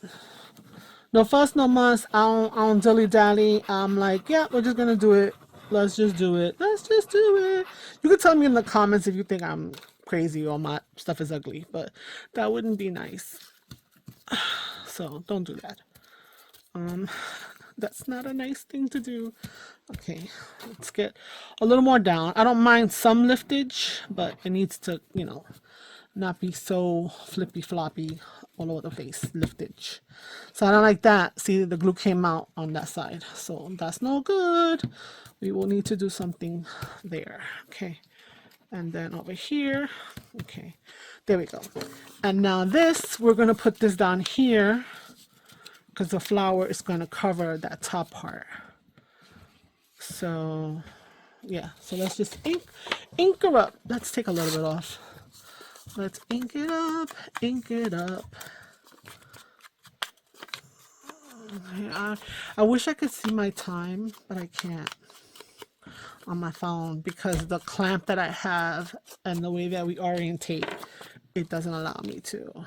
No fuss, no muss. I don't dilly dally. I'm like, yeah, we're just gonna do it. Let's just do it. You can tell me in the comments if you think I'm crazy or my stuff is ugly, but that wouldn't be nice. So don't do that. That's not a nice thing to do. Okay, let's get a little more down. I don't mind some liftage, but it needs to, not be so flippy floppy all over the place. Liftage. So I don't like that. See, the glue came out on that side, so that's no good. We will need to do something there. Okay, and then over here. Okay, there we go. And now this, we're gonna put this down here because the flower is gonna cover that top part. So yeah, so let's just ink her up. Let's take a little bit off. Let's ink it up. Okay, I wish I could see my time, but I can't on my phone because the clamp that I have and the way that we orientate, it doesn't allow me to.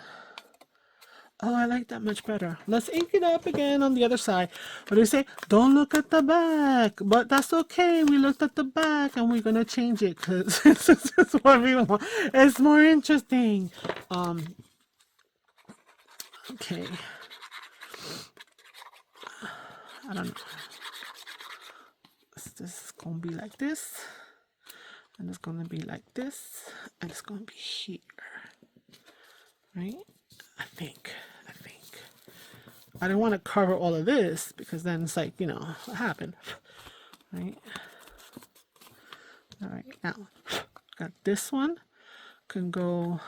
Oh, I like that much better. Let's ink it up again on the other side. What do we say? Don't look at the back. But that's okay. We looked at the back and we're going to change it because this is what we want. It's more interesting. Okay. I don't know. This is going to be like this. And it's going to be like this. And it's going to be here. Right? I think. I don't want to cover all of this because then it's like, what happened? Right? All right, now got this one. Can go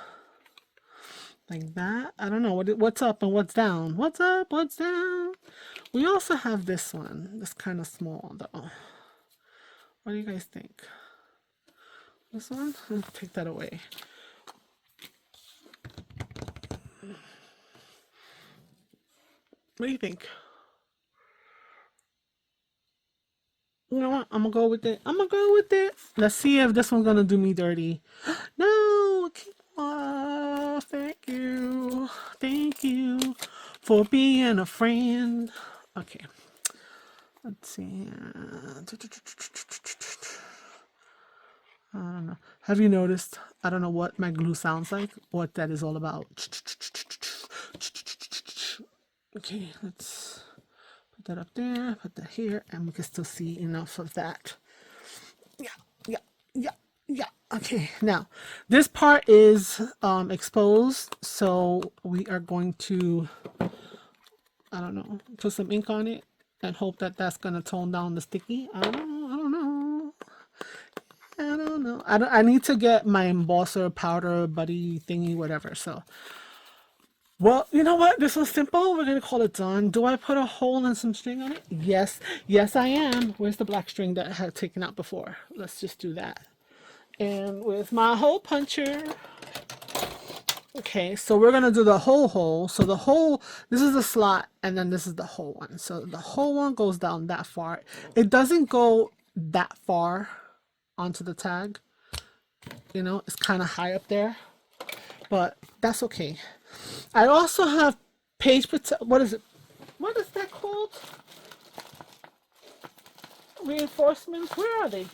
like that. I don't know what's up and what's down. What's up? What's down? We also have this one. That's kind of small though. What do you guys think? This one? Let's take that away. What do you think? You know what? I'm gonna go with it. Let's see if this one's gonna do me dirty. No! Oh, thank you for being a friend. Okay. Let's see. I don't know. Have you noticed? I don't know what my glue sounds like. What that is all about. Okay, let's put that up there, put that here, and we can still see enough of that. Yeah. Okay, now this part is exposed, so we are going to, I don't know, put some ink on it and hope that that's gonna tone down the sticky. I don't know. I need to get my embosser powder buddy thingy, whatever. So. Well, you know what? This was simple. We're going to call it done. Do I put a hole and some string on it? Yes, I am. Where's the black string that I had taken out before? Let's just do that. And with my hole puncher, Okay, so we're gonna do the whole hole. So the whole, this is the slot, and then this is the whole one. So the whole one goes down that far. It doesn't go that far onto the tag. You know, it's kind of high up there, but that's okay. I also have page protect. What is it? What is that called? Reinforcements. Where are they?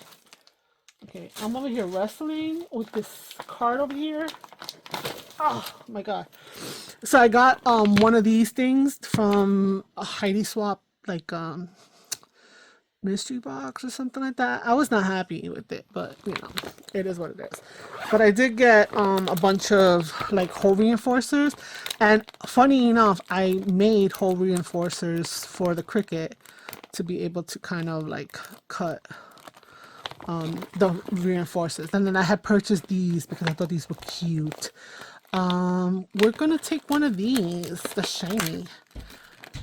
Okay, I'm over here wrestling with this card over here. Oh my god. So I got one of these things from a Heidi Swap, like mystery box or something like that. I was not happy with it, but you know, it is what it is. But I did get a bunch of like hole reinforcers, and funny enough, I made hole reinforcers for the Cricut to be able to kind of like cut the reinforcers. And then I had purchased these because I thought these were cute. We're gonna take one of these, the shiny,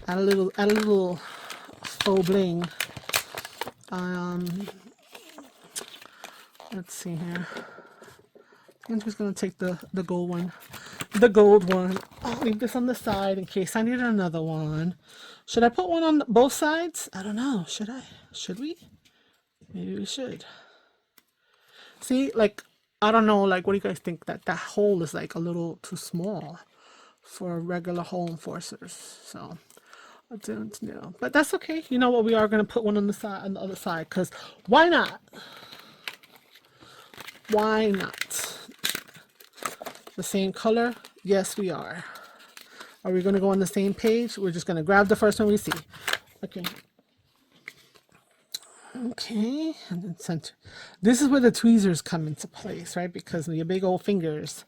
add a little faux bling. Let's see here. I'm just gonna take the gold one, the gold one. I'll leave this on the side in case I need another one. Should I put one on both sides? I don't know. Should I? Should we? Maybe we should. See, like, I don't know, like, what do you guys think? That hole is like a little too small for regular hole enforcers. So I don't know, but that's okay. You know what? We are gonna put one on the side, on the other side, because why not? Why not? The same color? Yes, we are. Are we gonna go on the same page? We're just gonna grab the first one we see. Okay. Okay, and then center. This is where the tweezers come into place, right? Because your big old fingers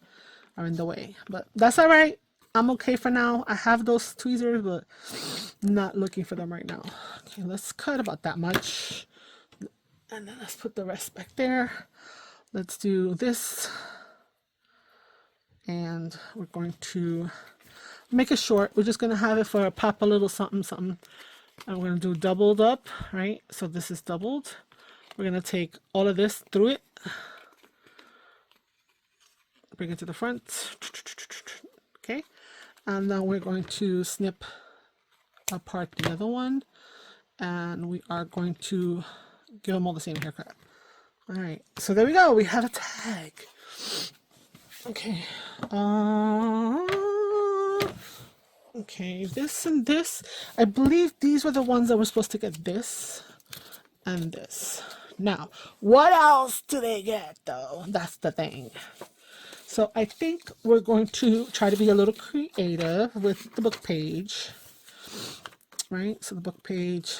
are in the way. But that's all right. I'm okay for now. I have those tweezers, but not looking for them right now. Okay, let's cut about that much. And then let's put the rest back there. Let's do this. And we're going to make it short. We're just going to have it for a pop a little something, something. And we're going to do doubled up, right? So this is doubled. We're going to take all of this through it. Bring it to the front. Okay. And then we're going to snip apart the other one. And we are going to give them all the same haircut. All right. So there we go. We have a tag. Okay. Okay, this and this. I believe these were the ones that were supposed to get this and this. Now, what else do they get though? That's the thing. So I think we're going to try to be a little creative with the book page. Right? So the book page,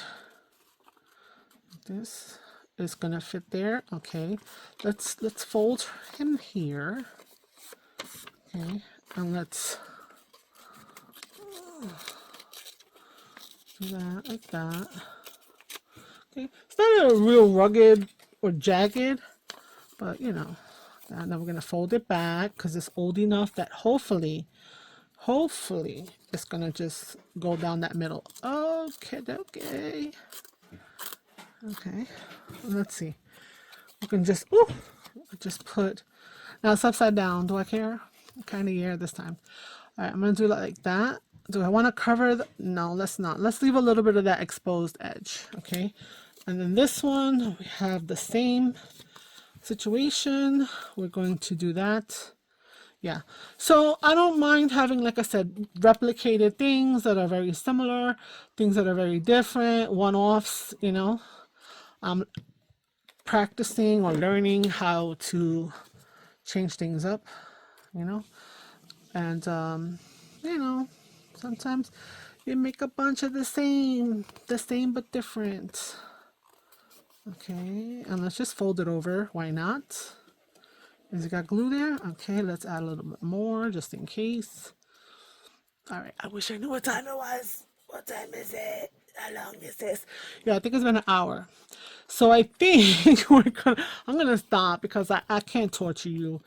this is gonna fit there. Okay. Let's fold him here. Okay, and let's do that like that. Okay, it's not a real rugged or jagged, but you know. And then we're gonna fold it back because it's old enough that hopefully it's gonna just go down that middle. Okay, okay. Let's see. We can just put. Now it's upside down. Do I care? Kind of care this time. All right, I'm gonna do it like that. Do I want to cover no, let's not. Let's leave a little bit of that exposed edge. Okay, and then this one we have the same situation. We're going to do that. Yeah, so I don't mind having, like I said, replicated things that are very similar, things that are very different, one-offs, you know. I'm practicing or learning how to change things up, you know. And you know, sometimes you make a bunch of the same but different. Okay, and let's just fold it over. Why not? Has it got glue there? Okay, let's add a little bit more just in case. All right, I wish I knew what time it was. What time is it? How long is this? Yeah, I think it's been an hour. So I think I'm gonna stop because I can't torture you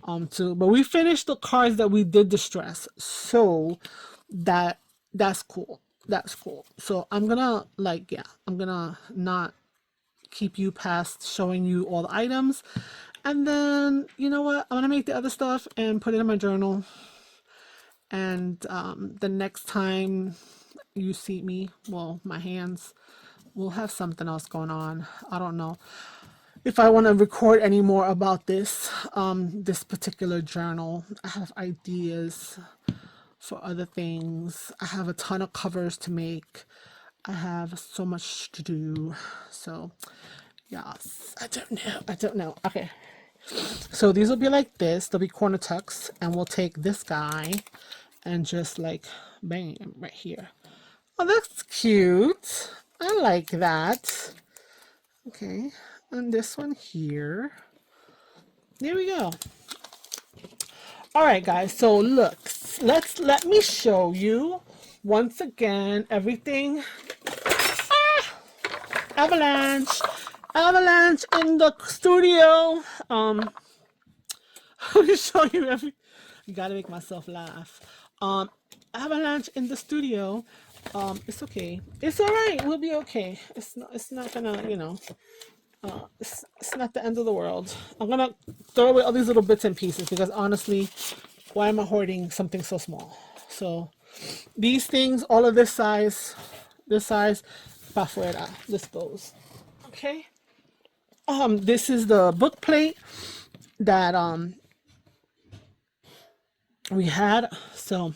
but we finished the cards that we did distress. So that's cool. That's cool. So I'm gonna I'm gonna not keep you past showing you all the items, And then, you know what? I'm gonna make the other stuff and put it in my journal. And the next time you see me, well, my hands will have something else going on. I don't know if I want to record any more about this this particular journal. I have ideas for other things. I have a ton of covers to make. I have so much to do. So yes, I don't know. Okay, so these will be like this. They'll be corner tucks, and we'll take this guy and just like bam right here. Oh, that's cute. I like that. Okay, and this one here. There we go. All right, guys. So look, let me show you once again everything. Avalanche, avalanche in the studio. Let me show you every. You gotta make myself laugh. Avalanche in the studio. It's okay. It's all right. We'll be okay. It's not. It's not gonna. You know. It's not the end of the world. I'm gonna throw away all these little bits and pieces because honestly, why am I hoarding something so small? So these things, all of this size, pa fuera. This goes. Okay. This is the book plate that we had. So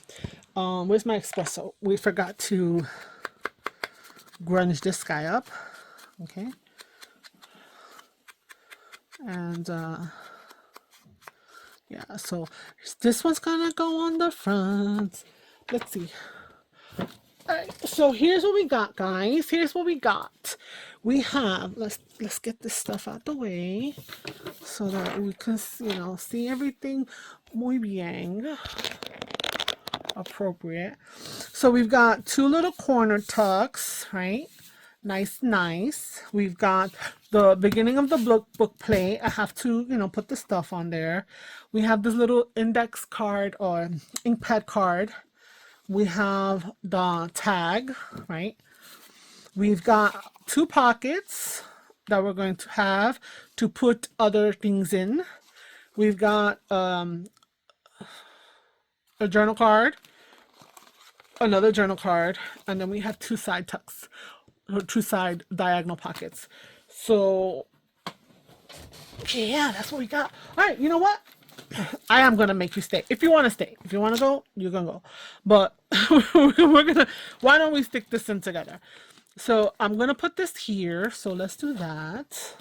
where's my espresso? We forgot to grunge this guy up. Okay. And yeah, so this one's gonna go on the front. Let's see. All right, so here's what we got, guys. Here's what we got. We have, let's get this stuff out the way so that we can, you know, see everything muy bien, appropriate. So we've got two little corner tucks, right? Nice, nice. We've got the beginning of the book plate. I have to, you know, put the stuff on there. We have this little index card or ink pad card. We have the tag, right? We've got two pockets that we're going to have to put other things in. We've got a journal card, another journal card, and then we have two side tucks, or two side diagonal pockets. So yeah, that's what we got. All right, you know what? I am gonna make you stay. If you want to stay, if you want to go, you're gonna go. But we're gonna. Why don't we stick this in together? So I'm gonna put this here. So let's do that.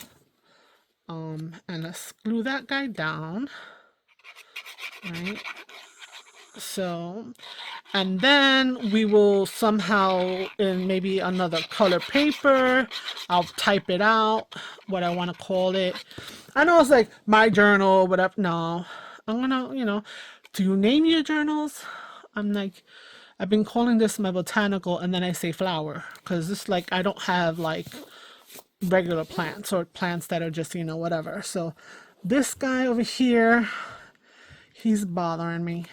And let's glue that guy down. Right. So, and then we will somehow in maybe another color paper, I'll type it out, what I want to call it. I know it's like my journal, whatever. No, I'm gonna, you know, do you name your journals? I'm like, I've been calling this my botanical, and then I say flower because it's like I don't have like regular plants or plants that are just, you know, whatever. So this guy over here, he's bothering me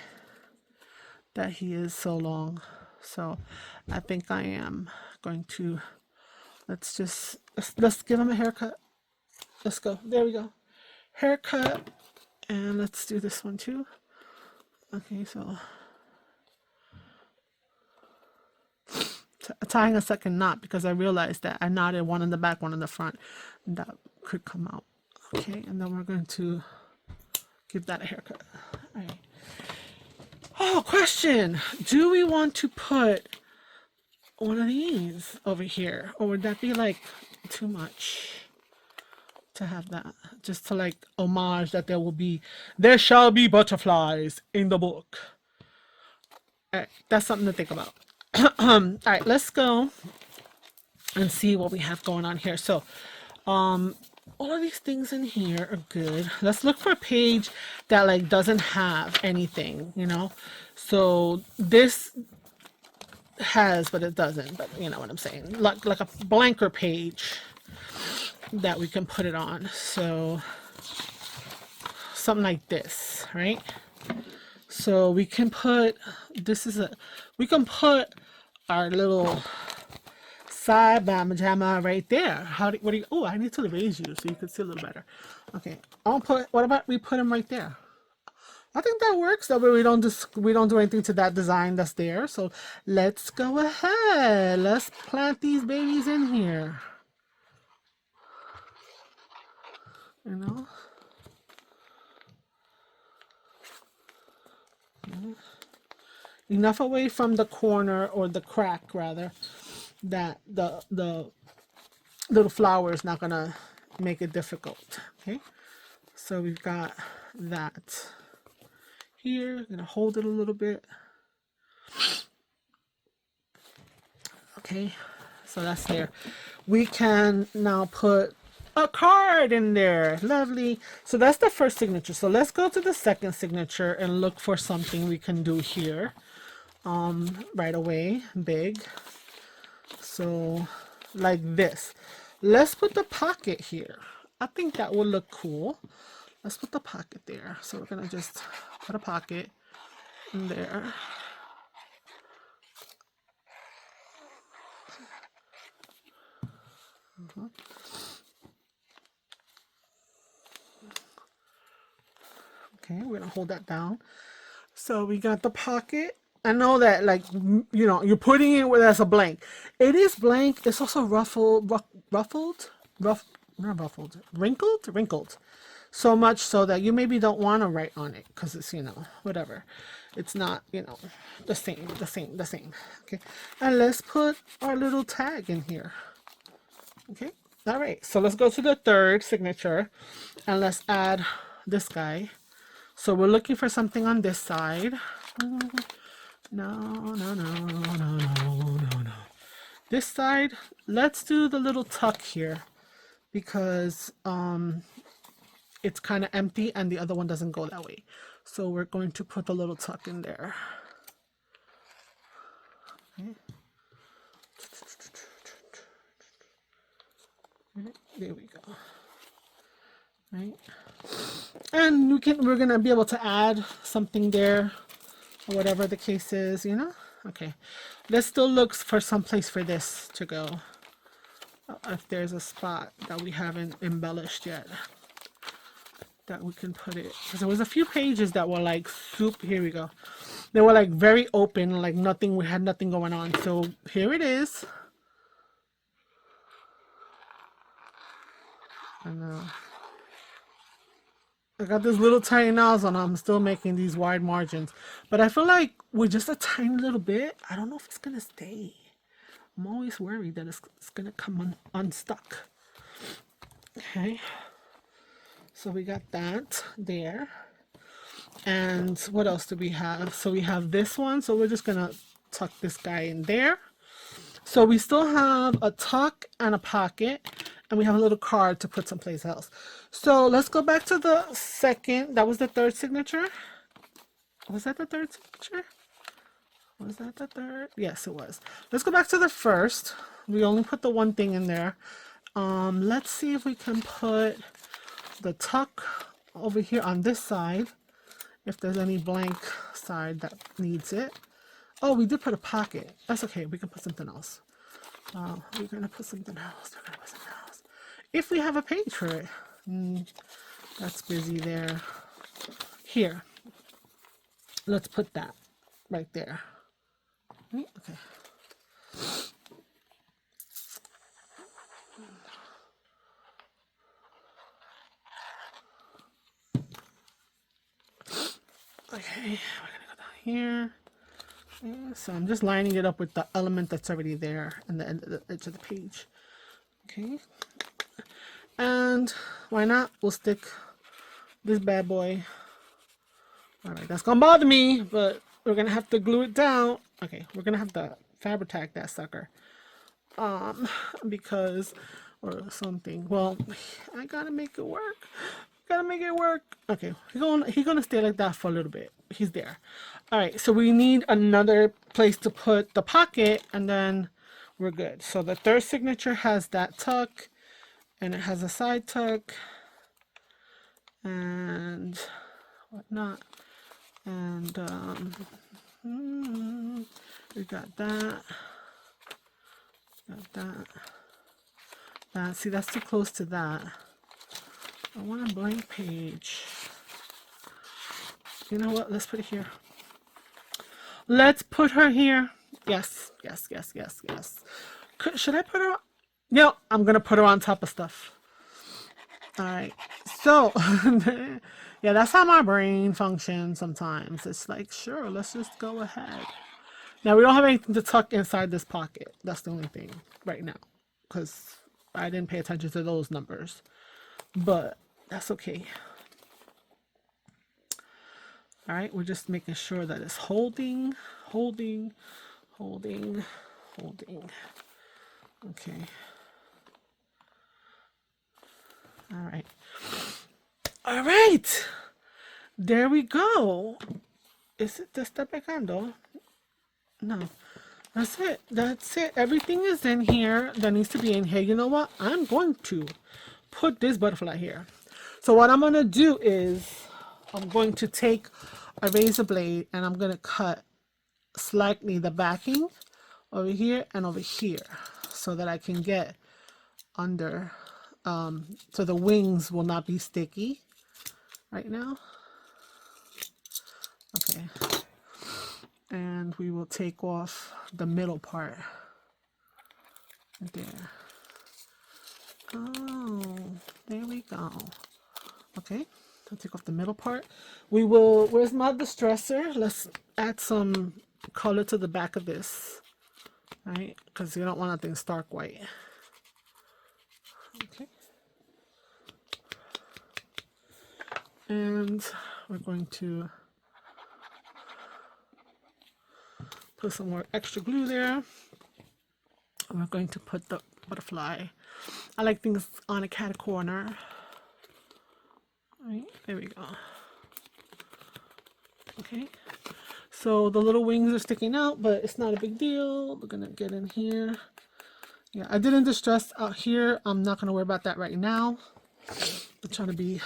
that he is so long. So I think I am going to, let's give him a haircut. Let's go. There we go. Haircut. And let's do this one too. Okay, so tying a second knot because I realized that I knotted one in the back, one in the front. That could come out. Okay, and then we're going to give that a haircut. All right. Oh, question. Do we want to put one of these over here? Or would that be like too much to have that? Just to like homage that there shall be butterflies in the book. All right, that's something to think about. All right, let's go and see what we have going on here. So, all of these things in here are good. Let's look for a page that like doesn't have anything, you know. So this has, but it doesn't. But you know what I'm saying, like a blanker page that we can put it on. So something like this, right? So we can put, we can put our little side, bam, jamma right there. What do you, oh, I need to raise you so you can see a little better. Okay, I'll put, what about we put him right there? I think that works. That way we don't do anything to that design that's there. So let's go ahead. Let's plant these babies in here. You know? Enough away from the corner, or the crack rather, that the little flower is not gonna make it difficult. Okay, so we've got that here. I'm gonna hold it a little bit. Okay, so that's there. We can now put a card in there. Lovely. So that's the first signature. So let's go to the second signature and look for something we can do here right away. Big. So like this. Let's put the pocket here. I think that would look cool. Let's put the pocket there. So we're gonna just put a pocket in there. Okay, we're gonna hold that down. So we got the pocket. I know that, like, you know, you're putting it where there's a blank. It is blank. It's also wrinkled. So much so that you maybe don't want to write on it because it's, you know, whatever. It's not, you know, the same. Okay, and let's put our little tag in here. Okay, all right. So let's go to the third signature and let's add this guy. So we're looking for something on this side. No. This side, let's do the little tuck here because it's kind of empty and the other one doesn't go that way. So we're going to put the little tuck in there. Okay. There we go. Right. And we're gonna be able to add something there, or whatever the case is, you know. Okay, let's still look for some place for this to go. If there's a spot that we haven't embellished yet, that we can put it, because there was a few pages that were like here we go, they were like very open, like nothing, we had nothing going on. So here it is. And I got this little tiny nozzle and I'm still making these wide margins, but I feel like with just a tiny little bit, I don't know if it's gonna stay. I'm always worried that it's gonna come unstuck. Okay, so we got that there. And what else do we have? So we have this one, so we're just gonna tuck this guy in there. So we still have a tuck and a pocket, and we have a little card to put someplace else. So let's go back to the second. That was the third signature. Was that the third signature? Was that the third? Yes, it was. Let's go back to the first. We only put the one thing in there. Let's see if we can put the tuck over here on this side, if there's any blank side that needs it. Oh, we did put a pocket. That's okay. We can put something else. We're gonna put something else. If we have a page for it. That's busy there. Here. Let's put that right there. Okay. Okay, we're gonna go down here. Okay, so I'm just lining it up with the element that's already there and the edge of the page. Okay. And why not? We'll stick this bad boy. Alright, that's gonna bother me, but we're gonna have to glue it down. Okay, we're gonna have to fabric tag that sucker. Because, or something. Well, I gotta make it work. Okay, he's gonna stay like that for a little bit. He's there. Alright, so we need another place to put the pocket, and then we're good. So the third signature has that tuck, and it has a side tuck, and whatnot. And we got that. Got that. That, see, that's too close to that. I want a blank page. You know what? Let's put it here. Let's put her here. Yes, yes, yes, yes, yes. Should I put her? No, I'm gonna put her on top of stuff. All right. So, yeah, that's how my brain functions sometimes. It's like, sure, let's just go ahead. Now we don't have anything to tuck inside this pocket. That's the only thing right now, because I didn't pay attention to those numbers. But that's okay. All right, we're just making sure that it's holding. Okay. All right. There we go. Is it está pegando? No. That's it. That's it. Everything is in here that needs to be in here. You know what? I'm going to put this butterfly here. So what I'm going to do is I'm going to take a razor blade and I'm going to cut slightly the backing over here and over here so that I can get under, so the wings will not be sticky right now. Okay. And we will take off the middle part there. Oh, there we go. Okay, I'll take off the middle part. We will, where's my distresser? Let's add some color to the back of this, right? Because you don't want nothing stark white. Okay. And we're going to put some more extra glue there. We're going to put the butterfly. I like things on a cat corner. All right, there we go. Okay, so the little wings are sticking out, but it's not a big deal. We're gonna get in here. Yeah, I didn't distress out here. I'm not gonna worry about that right now. I'm trying to be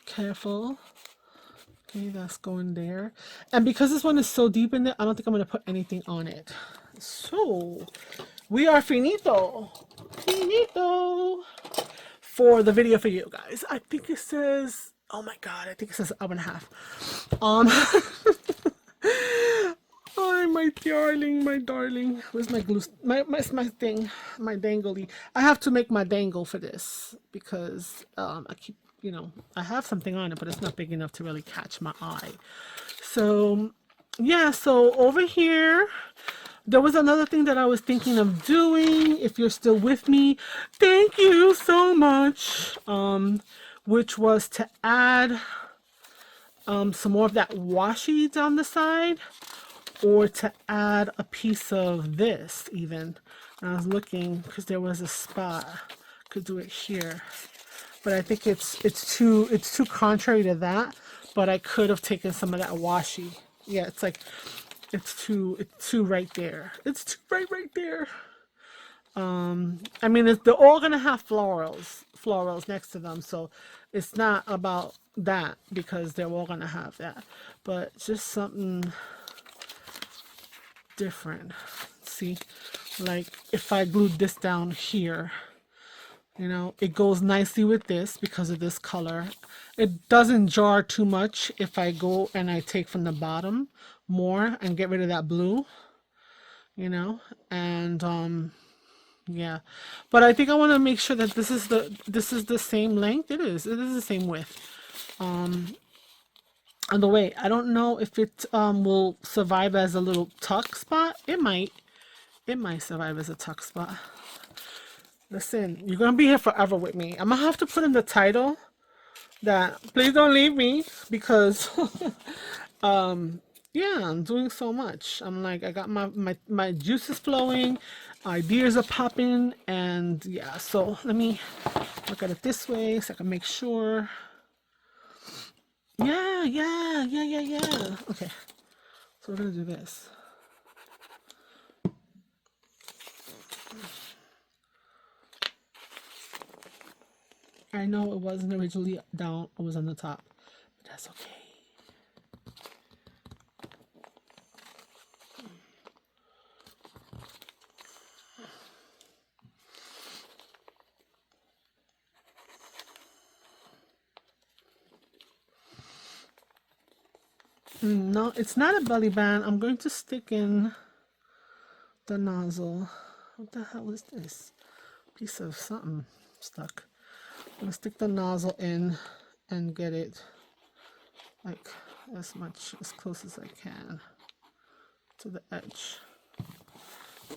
careful. Okay, that's going there. And because this one is so deep in there, I don't think I'm gonna put anything on it. So we are finito for the video for you guys. I think it says, oh my god, I think it says hour and a half. Oh, my darling. Where's my glue? My thing, my dangly. I have to make my dangle for this because I keep, you know, I have something on it, but it's not big enough to really catch my eye. So yeah, so over here, there was another thing that I was thinking of doing. If you're still with me, thank you so much. Which was to add some more of that washi down the side, or to add a piece of this even. And I was looking because there was a spot. Could do it here, but I think it's too contrary to that. But I could have taken some of that washi. Yeah, it's like it's too right there. It's too right there. I mean, they're all gonna have florals next to them, so it's not about that because they're all gonna have that, but just something different. See, like if I glued this down here, you know, it goes nicely with this because of this color. It doesn't jar too much if I go and I take from the bottom more and get rid of that blue, you know, and yeah, but I think I want to make sure that this is the same length. It is the same width. On the way, I don't know if it will survive as a little tuck spot. It might survive as a tuck spot. Listen, you're gonna be here forever with me. I'm gonna have to put in the title that please don't leave me because yeah, I'm doing so much. I'm like, I got my juices flowing, ideas are popping, and yeah, so let me look at it this way so I can make sure. Yeah. Okay, so we're gonna do this. I know it wasn't originally down, it was on the top, but that's okay. No, it's not a belly band. I'm going to stick in the nozzle. What the hell is this? Piece of something stuck. I'm going to stick the nozzle in and get it like as close as I can to the edge.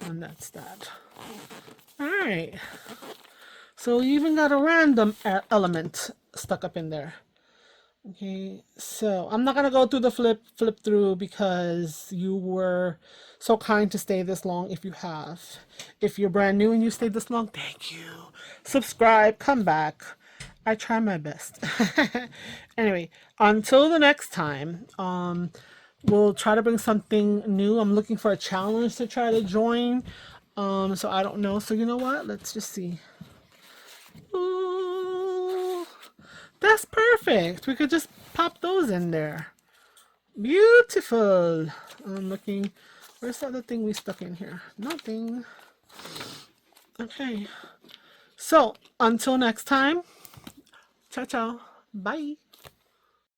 And that's that. Alright. So you even got a random element stuck up in there. Okay, so I'm not gonna go through the flip through because you were so kind to stay this long. If you have, if you're brand new and you stayed this long, thank you. Subscribe, come back. I try my best. Anyway, until the next time, we'll try to bring something new. I'm looking for a challenge to try to join. So I don't know. So you know what? Let's just see. Ooh, that's perfect. We could just pop those in there. Beautiful. I'm looking. Where's the other thing we stuck in here? Nothing. Okay. So until next time. Ciao, ciao. Bye.